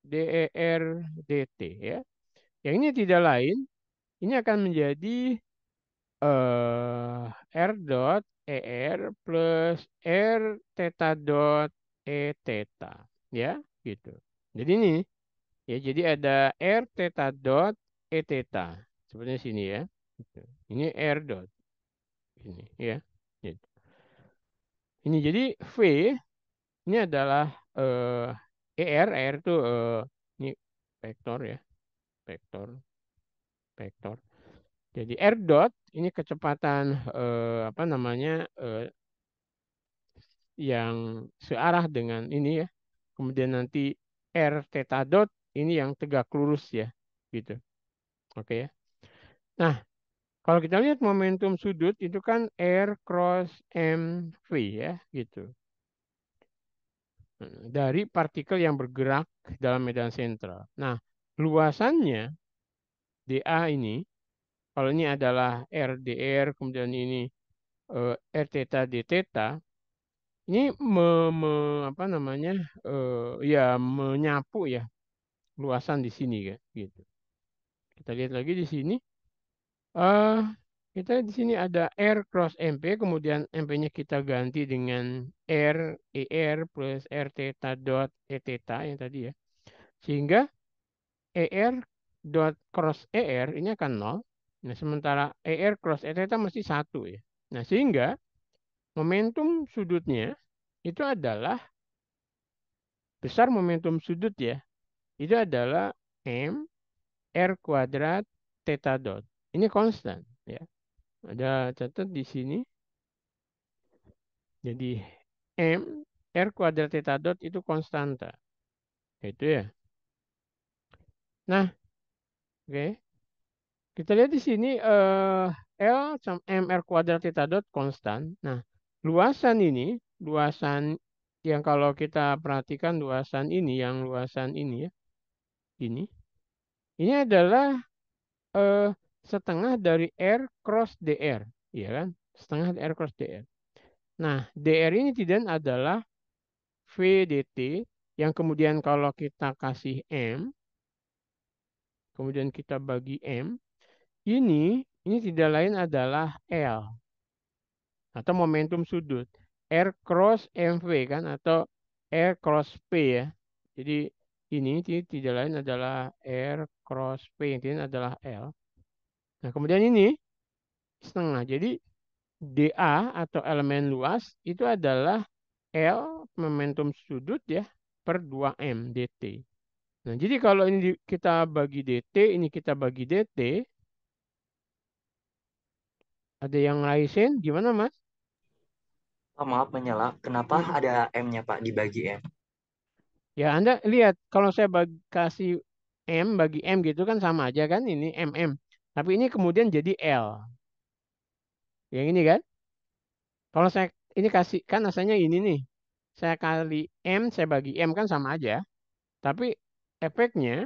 DER DT ya. Yang ini tidak lain, ini akan menjadi R dot ER plus R theta dot E theta ya gitu. Jadi ini ya jadi ada R theta dot E theta seperti sini ya. Gitu. Ini R dot ini ya. Gitu. Ini jadi V ini adalah ER itu ini vektor ya, vektor, vektor. Jadi R dot ini kecepatan apa namanya yang searah dengan ini ya. Kemudian nanti R theta dot ini yang tegak lurus ya, gitu. Oke ya. Nah, kalau kita lihat momentum sudut itu kan R cross MV ya, gitu. Dari partikel yang bergerak dalam medan sentral. Nah, luasannya dA ini, kalau ini adalah RDR, kemudian ini R theta D theta, ini apa namanya, ya menyapu ya luasan di sini kan, gitu. Kita lihat lagi di sini, eh kita di sini ada R cross MP, kemudian MP-nya kita ganti dengan R ER plus R theta dot E theta yang tadi ya. Sehingga ER dot cross ER ini akan 0. Nah, sementara ER cross ET mesti 1 ya. Nah, sehingga momentum sudutnya itu adalah besar momentum sudut ya. Itu adalah M R kuadrat theta dot. Ini konstan ya. Ada catat di sini. Jadi M R kuadrat theta dot itu konstanta. Itu ya. Nah, oke. Kita lihat di sini L sama MR kuadrat theta dot konstan. Nah, luasan ini, luasan yang kalau kita perhatikan luasan ini, yang luasan ini ya, ini adalah eh, setengah dari R cross DR, ya kan? Setengah R cross DR. Nah, DR ini tidak adalah V dt yang kemudian kalau kita kasih M, kemudian kita bagi M, ini tidak lain adalah L atau momentum sudut. R cross MV kan atau R cross P ya. Jadi ini tidak lain adalah R cross P yang ini adalah L. Nah, kemudian ini setengah. Jadi DA atau elemen luas itu adalah L momentum sudut ya per 2M dt. Nah, jadi kalau ini kita bagi dt, ini kita bagi dt, ada yang raisin gimana Mas? Pak, maaf menyela. Kenapa Mm-mm. ada M-nya, Pak, dibagi M? Ya, Anda lihat kalau saya kasih M bagi M gitu kan sama aja kan ini MM. Tapi ini kemudian jadi L. Yang ini kan. Kalau saya ini kasih kan asalnya ini nih. Saya kali M, saya bagi M kan sama aja. Tapi efeknya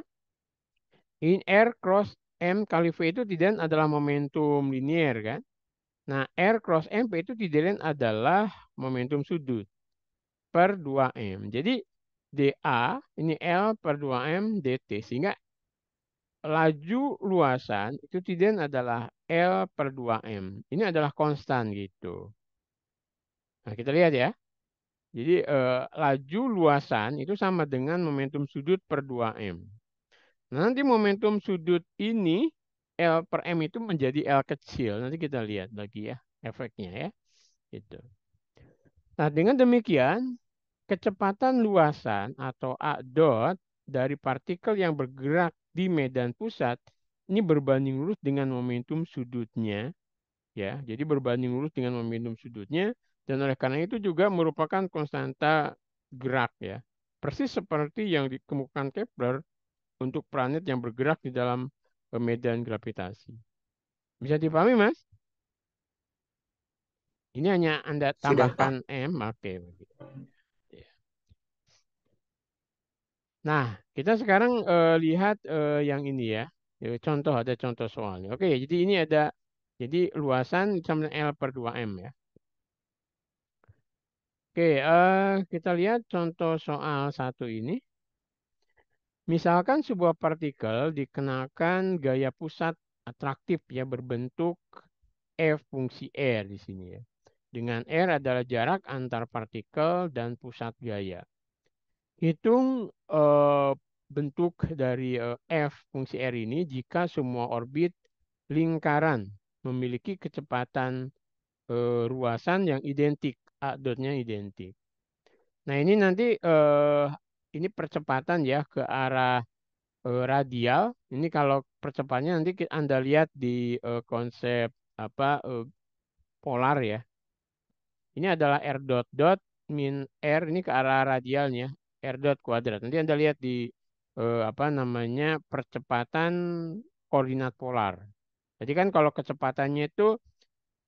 in R cross M kali V itu tidak adalah momentum linier kan. Nah, R cross MP itu tidak adalah momentum sudut per 2M. Jadi DA ini L per 2M DT. Sehingga laju luasan itu tidak adalah L per 2M. Ini adalah konstan gitu. Nah, kita lihat ya. Jadi laju luasan itu sama dengan momentum sudut per 2M. Nah, nanti momentum sudut ini L per M itu menjadi L kecil. Nanti kita lihat lagi ya efeknya ya. Gitu. Nah, dengan demikian kecepatan luasan atau A dot dari partikel yang bergerak di medan pusat ini berbanding lurus dengan momentum sudutnya ya. Jadi berbanding lurus dengan momentum sudutnya dan oleh karena itu juga merupakan konstanta gerak ya. Persis seperti yang dikemukakan Kepler untuk planet yang bergerak di dalam medan gravitasi. Bisa dipahami, Mas? Ini hanya Anda Sudah, Pak. tambahkan M, oke. Ya. Nah, kita sekarang lihat yang ini ya. Contoh, ada contoh soalnya. Oke, jadi ini ada, jadi luasan sama dengan L per 2M ya. Oke, kita lihat contoh soal satu ini. Misalkan sebuah partikel dikenakan gaya pusat atraktif ya berbentuk F fungsi R di sini ya. Dengan R adalah jarak antar partikel dan pusat gaya. Hitung bentuk dari F fungsi R ini jika semua orbit lingkaran memiliki kecepatan ruasan yang identik, A dotnya identik. Nah, ini nanti ini percepatan ya ke arah radial. Ini kalau percepatannya nanti Anda lihat di konsep apa polar ya. Ini adalah R dot dot min R ini ke arah radialnya R dot kuadrat. Nanti Anda lihat di apa namanya percepatan koordinat polar. Jadi kan kalau kecepatannya itu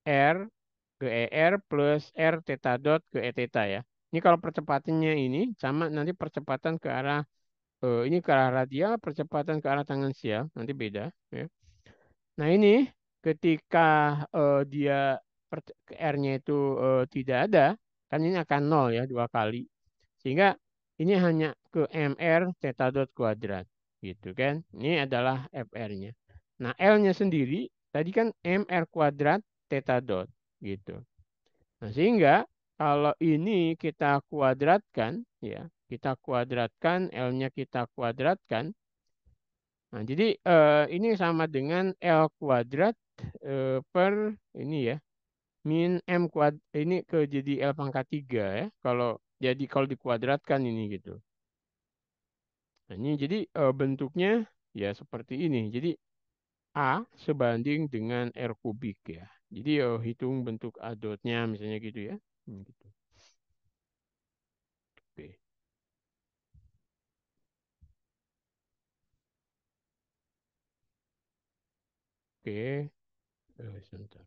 R ke ER plus R theta dot ke E theta ya. Ini kalau percepatannya ini sama nanti percepatan ke arah ini ke arah radial, percepatan ke arah tangensial nanti beda ya. Nah ini ketika dia R-nya itu tidak ada, kan ini akan nol ya dua kali. Sehingga ini hanya ke MR theta dot kuadrat gitu kan. Ini adalah FR-nya. Nah L-nya sendiri tadi kan MR kuadrat theta dot gitu. Nah sehingga kalau ini kita kuadratkan ya, kita kuadratkan, L-nya kita kuadratkan. Nah, jadi ini sama dengan L kuadrat per ini ya, min M kuad ini ke jadi L pangkat 3 ya. Kalau dikuadratkan ini gitu. Nah, ini jadi bentuknya ya seperti ini. Jadi A sebanding dengan R kubik ya. Jadi hitung bentuk A dotnya misalnya gitu ya. Gitu. Oke. Oke. Sebentar.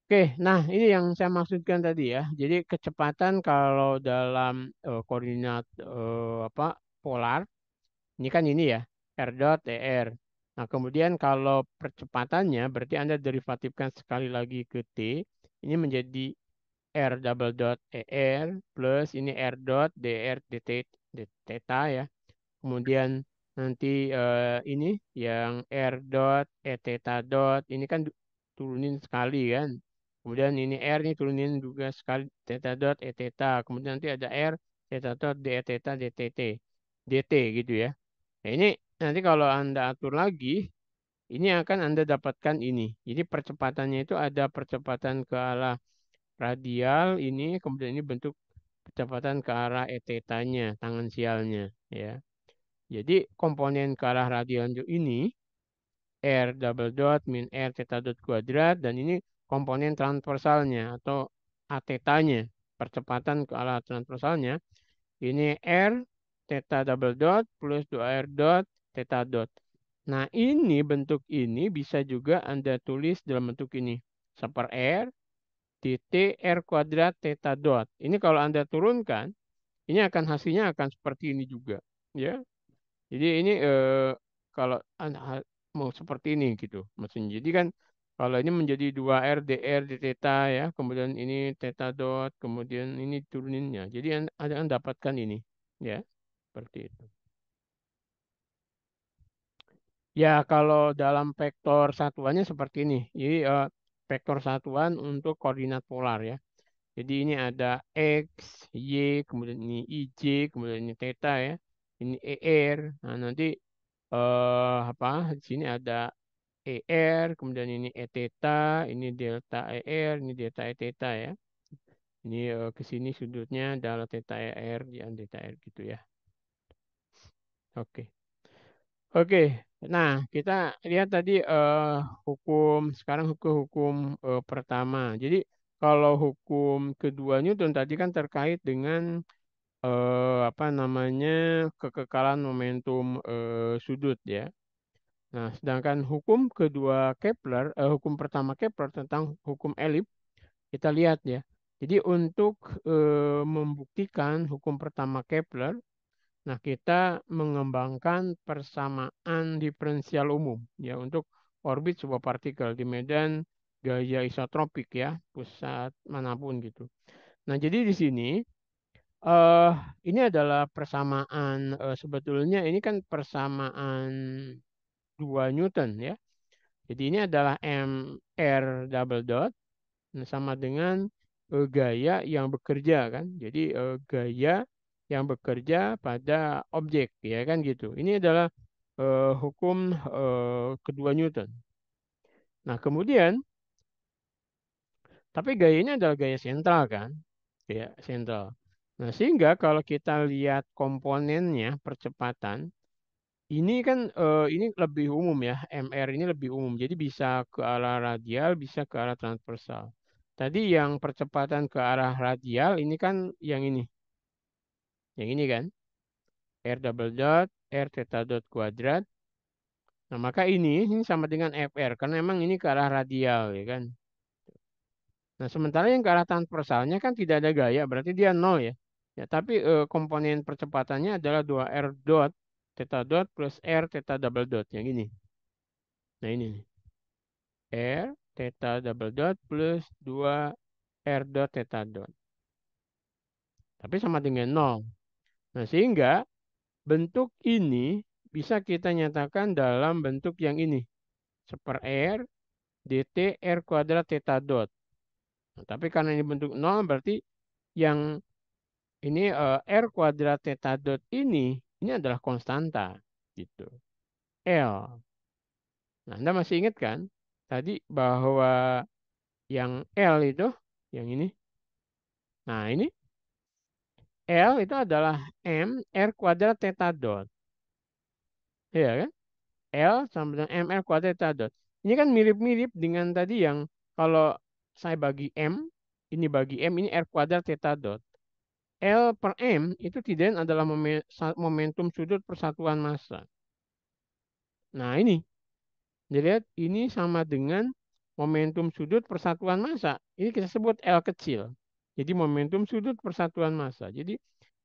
Oke, nah ini yang saya maksudkan tadi ya. Jadi kecepatan kalau dalam koordinat apa polar, ini kan ini ya, r dot er. Nah kemudian kalau percepatannya berarti Anda derivatifkan sekali lagi ke t, ini menjadi r double dot er plus ini r dot dr dt theta ya. Kemudian nanti ini yang R dot E theta dot ini kan turunin sekali kan. Kemudian ini R ini turunin juga sekali theta dot E theta. Kemudian nanti ada R theta dot D E theta DTT DT gitu ya. Nah, ini nanti kalau Anda atur lagi ini akan Anda dapatkan ini. Jadi percepatannya itu ada percepatan ke arah radial ini kemudian ini bentuk percepatan ke arah E theta-nya, tangan sialnya ya. Jadi komponen ke arah radial ini R double dot min R theta dot kuadrat dan ini komponen transversalnya atau A theta-nya. Percepatan ke arah transversalnya ini R theta double dot plus 2R dot theta dot. Nah ini bentuk ini bisa juga Anda tulis dalam bentuk ini. Seper R dt R kuadrat theta dot. Ini kalau Anda turunkan, ini akan hasilnya akan seperti ini juga. Ya, jadi ini kalau mau seperti ini gitu maksudnya. Jadi kan kalau ini menjadi 2R dr d theta ya, kemudian ini theta dot, kemudian ini turuninnya. Jadi Anda dapatkan ini ya, seperti itu. Ya, kalau dalam vektor satuannya seperti ini. Jadi vektor satuan untuk koordinat polar ya. Jadi ini ada X, Y, kemudian ini IJ, kemudian ini theta ya. Ini ER. Nah, nanti apa? Di sini ada ER, kemudian ini E theta, ini delta ER, ini delta E theta ya. Ini ke sini sudutnya adalah theta ER di delta R gitu ya. Oke. Oke. Nah, kita lihat tadi sekarang hukum pertama. Jadi kalau hukum kedua Newton tadi kan terkait dengan apa namanya kekekalan momentum sudut ya. Nah, sedangkan hukum kedua Kepler, hukum pertama Kepler tentang hukum elips, kita lihat ya. Jadi untuk membuktikan hukum pertama Kepler, nah kita mengembangkan persamaan diferensial umum ya untuk orbit sebuah partikel di medan gaya isotropik ya, pusat manapun gitu. Nah, jadi di sini eh ini adalah persamaan sebetulnya ini kan persamaan 2 Newton ya. Jadi ini adalah mr double dot sama dengan gaya yang bekerja kan. Jadi gaya yang bekerja pada objek ya kan gitu. Ini adalah hukum kedua Newton. Nah, kemudian tapi gaya ini adalah gaya sentral kan? Gaya sentral. Nah, sehingga kalau kita lihat komponennya percepatan ini kan ini lebih umum ya, MR ini lebih umum. Jadi bisa ke arah radial, bisa ke arah transversal. Tadi yang percepatan ke arah radial ini kan yang ini kan, R double dot, R theta dot kuadrat. Nah maka ini sama dengan FR karena memang ini ke arah radial ya kan. Nah sementara yang ke arah transversalnya kan tidak ada gaya, berarti dia nol ya. Ya tapi komponen percepatannya adalah 2R dot theta dot plus R theta double dot yang ini. Nah ini nih. R theta double dot plus 2 R dot theta dot. Tapi sama dengan nol. Nah, sehingga bentuk ini bisa kita nyatakan dalam bentuk yang ini. Seper R dt R kuadrat theta dot. Nah, tapi karena ini bentuk nol berarti yang ini R kuadrat theta dot ini adalah konstanta gitu. L. Nah, Anda masih ingat kan tadi bahwa yang L itu yang ini. Nah, ini L itu adalah M R kuadrat theta dot. Iya kan? L sama dengan MR kuadrat theta dot. Ini kan mirip-mirip dengan tadi yang kalau saya bagi M, ini bagi M, ini R kuadrat theta dot. L per M itu tidak adalah momentum sudut persatuan massa. Nah ini, dilihat ini sama dengan momentum sudut persatuan massa. Ini kita sebut L kecil. Jadi momentum sudut persatuan massa. Jadi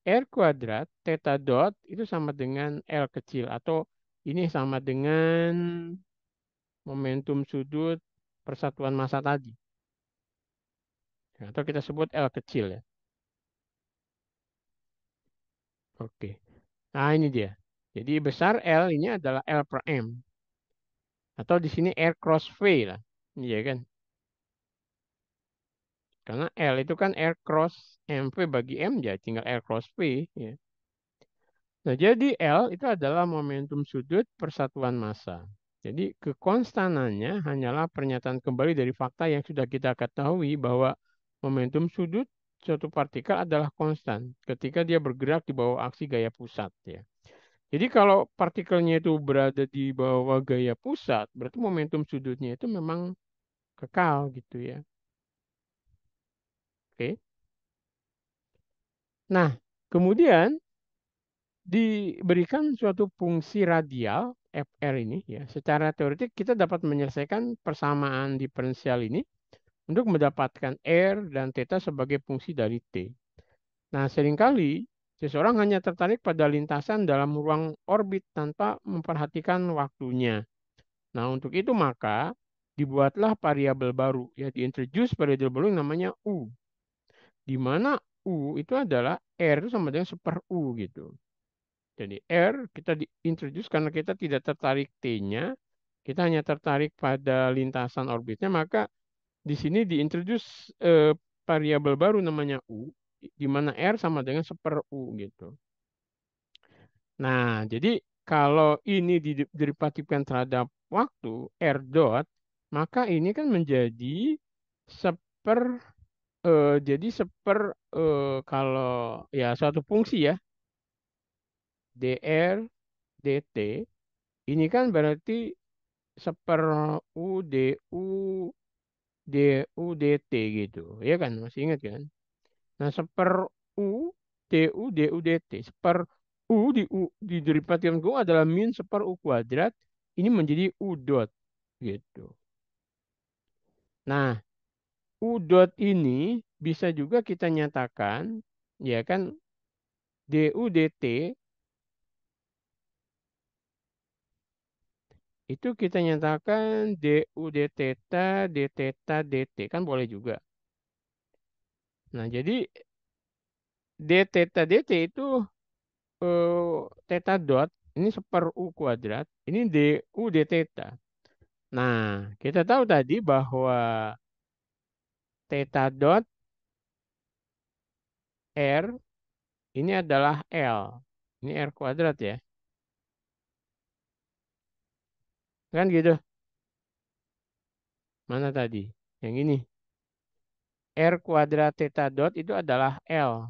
R kuadrat theta dot itu sama dengan L kecil atau ini sama dengan momentum sudut persatuan massa tadi. Atau kita sebut L kecil ya. Oke. Nah ini dia. Jadi besar L ini adalah L per M. Atau di sini R cross V lah. Iya kan? Karena L itu kan R cross MV bagi M ya tinggal R cross V. Ya. Nah jadi L itu adalah momentum sudut persatuan massa. Jadi kekonstanannya hanyalah pernyataan kembali dari fakta yang sudah kita ketahui bahwa momentum sudut suatu partikel adalah konstan ketika dia bergerak di bawah aksi gaya pusat ya. Jadi kalau partikelnya itu berada di bawah gaya pusat, berarti momentum sudutnya itu memang kekal gitu ya. Oke. Nah, kemudian diberikan suatu fungsi radial FR ini ya. Secara teoretik kita dapat menyelesaikan persamaan diferensial ini untuk mendapatkan R dan theta sebagai fungsi dari T. Nah, seringkali seseorang hanya tertarik pada lintasan dalam ruang orbit tanpa memperhatikan waktunya. Nah, untuk itu maka dibuatlah variabel baru, ya diintroduce variabel baru yang namanya U. Di mana U itu adalah R itu sama dengan super U gitu. Jadi R kita diintroduce karena kita tidak tertarik T-nya, kita hanya tertarik pada lintasan orbitnya, maka di sini diintroduce variabel baru namanya U, di mana R sama dengan super U gitu. Nah, jadi kalau ini diderivatifkan terhadap waktu R dot, maka ini kan menjadi seper jadi seper kalau ya suatu fungsi ya dr dt ini kan berarti seper u du dt gitu ya kan masih ingat kan. Nah, seper U, du dt. Seper U di derivatif U adalah min seper U kuadrat. Ini menjadi U dot. Gitu. Nah, U dot ini bisa juga kita nyatakan, ya kan, du dt itu kita nyatakan du d theta d theta dt. Kan boleh juga. Nah, jadi d theta dt itu theta dot ini seper u kuadrat, ini du d theta. Nah, kita tahu tadi bahwa theta dot r ini adalah L. Ini R kuadrat ya. Kan gitu. Mana tadi? Yang ini. R kuadrat theta dot itu adalah L.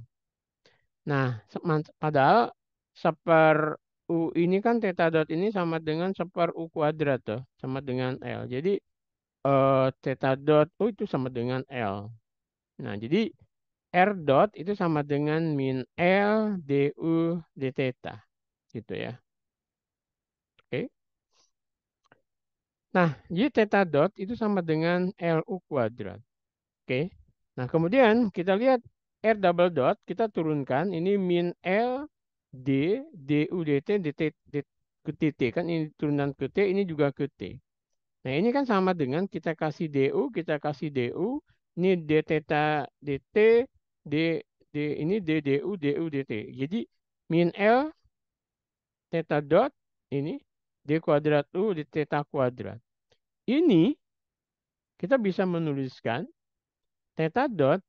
Nah, padahal seper U ini kan theta dot ini sama dengan seper U kuadrat tuh. Sama dengan L. Jadi theta dot U itu sama dengan L. Nah, jadi R dot itu sama dengan min L du d theta. Gitu ya. Oke. Nah, jadi theta dot itu sama dengan LU kuadrat. Oke. Nah, kemudian kita lihat R double dot, kita turunkan ini min L D du dt dt ke tt kan ini turunan ke t, ini juga ke t. Nah, ini kan sama dengan kita kasih kita kasih du, ini d theta dt, d d ini d du dt. Jadi min L theta dot ini d kuadrat u d theta kuadrat. Ini kita bisa menuliskan theta dot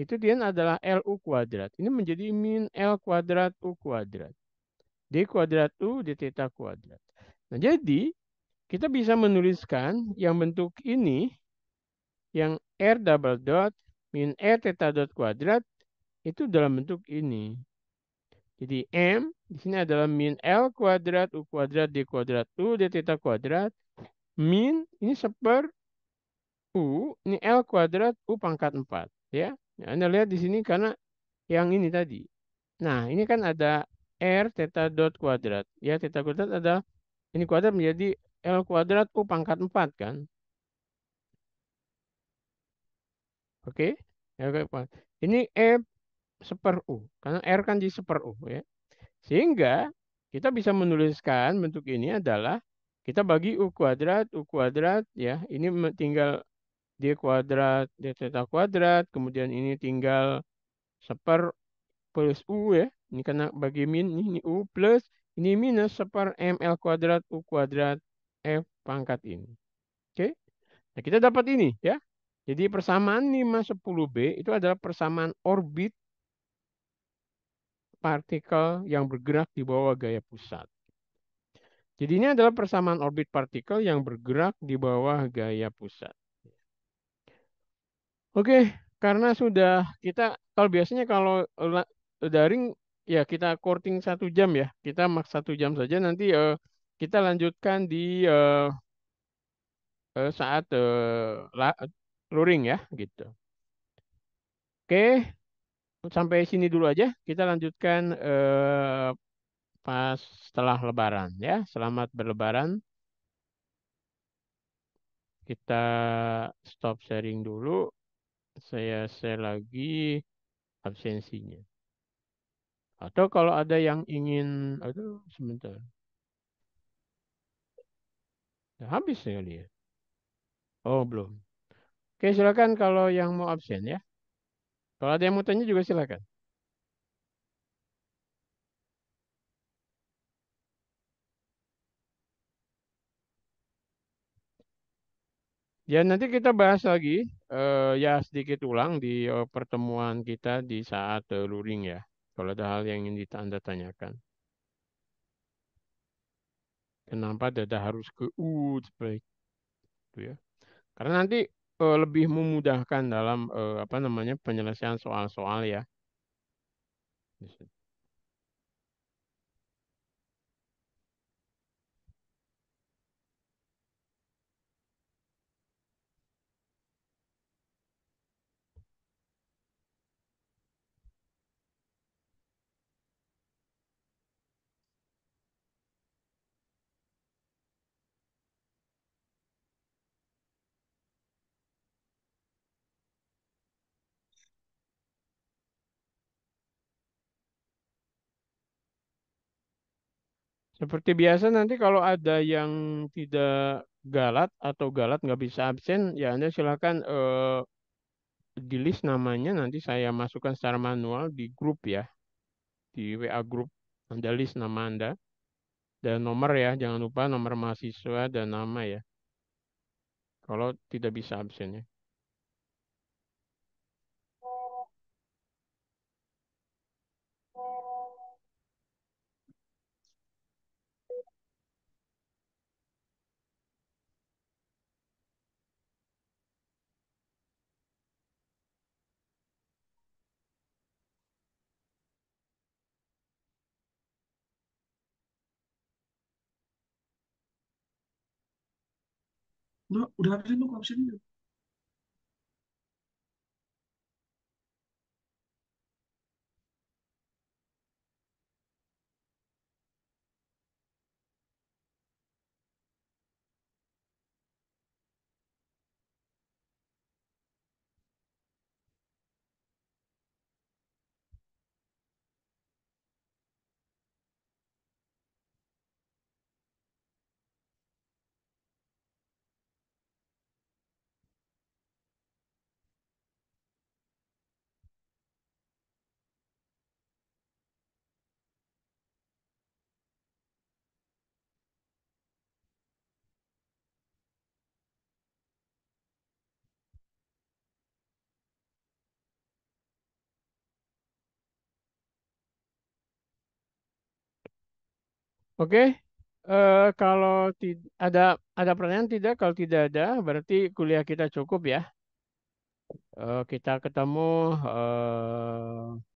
itu dia adalah LU kuadrat. Ini menjadi min L kuadrat U kuadrat. D kuadrat U D theta kuadrat. Nah, jadi kita bisa menuliskan yang bentuk ini, yang R double dot min R theta dot kuadrat, itu dalam bentuk ini. Jadi M di sini adalah min L kuadrat U kuadrat D kuadrat U D theta kuadrat. Min ini seper U, ini L kuadrat U pangkat 4. Ya. Nah, Anda lihat di sini karena yang ini tadi. Nah, ini kan ada R theta dot kuadrat. Ya, theta kuadrat ada ini kuadrat menjadi L kuadrat U pangkat 4 kan. Oke. Ya, oke, Pak. Ini E seper U. Karena R kan di seper U. Ya. Sehingga kita bisa menuliskan bentuk ini adalah kita bagi U kuadrat ya. Ini tinggal D kuadrat, D theta kuadrat. Kemudian ini tinggal seper plus U ya. Ini karena bagi min, ini U plus. Ini minus seper ML kuadrat U kuadrat F pangkat ini. Oke. Nah, kita dapat ini ya. Jadi persamaan 510B itu adalah persamaan orbit partikel yang bergerak di bawah gaya pusat. Jadi ini adalah persamaan orbit partikel yang bergerak di bawah gaya pusat. Oke, karena sudah kita kalau biasanya kalau daring ya kita courting 1 jam ya, kita maks 1 jam saja. Nanti kita lanjutkan di saat luring ya, gitu. Oke, sampai sini dulu aja. Kita lanjutkan pas setelah Lebaran ya. Selamat berlebaran. Kita stop sharing dulu. Saya share lagi absensinya. Atau kalau ada yang ingin, aduh sebentar, ya, habis ya dia. Oh belum. Oke silakan kalau yang mau absen ya. Kalau ada yang mau tanya juga silakan. Ya nanti kita bahas lagi, ya sedikit ulang di pertemuan kita di saat luring ya. Kalau ada hal yang ingin Anda tanyakan. Kenapa dada harus ke U seperti itu ya? Karena nanti lebih memudahkan dalam apa namanya penyelesaian soal-soal ya. Seperti biasa nanti kalau ada yang tidak galat atau galat nggak bisa absen, ya Anda silakan di list namanya nanti saya masukkan secara manual di grup ya, di WA grup. Anda list nama Anda dan nomor ya, jangan lupa nomor mahasiswa dan nama ya. Kalau tidak bisa absen ya. Udah absen tuh absen. Oke, kalau ada pertanyaan tidak? Kalau tidak ada, berarti kuliah kita cukup ya. Kita ketemu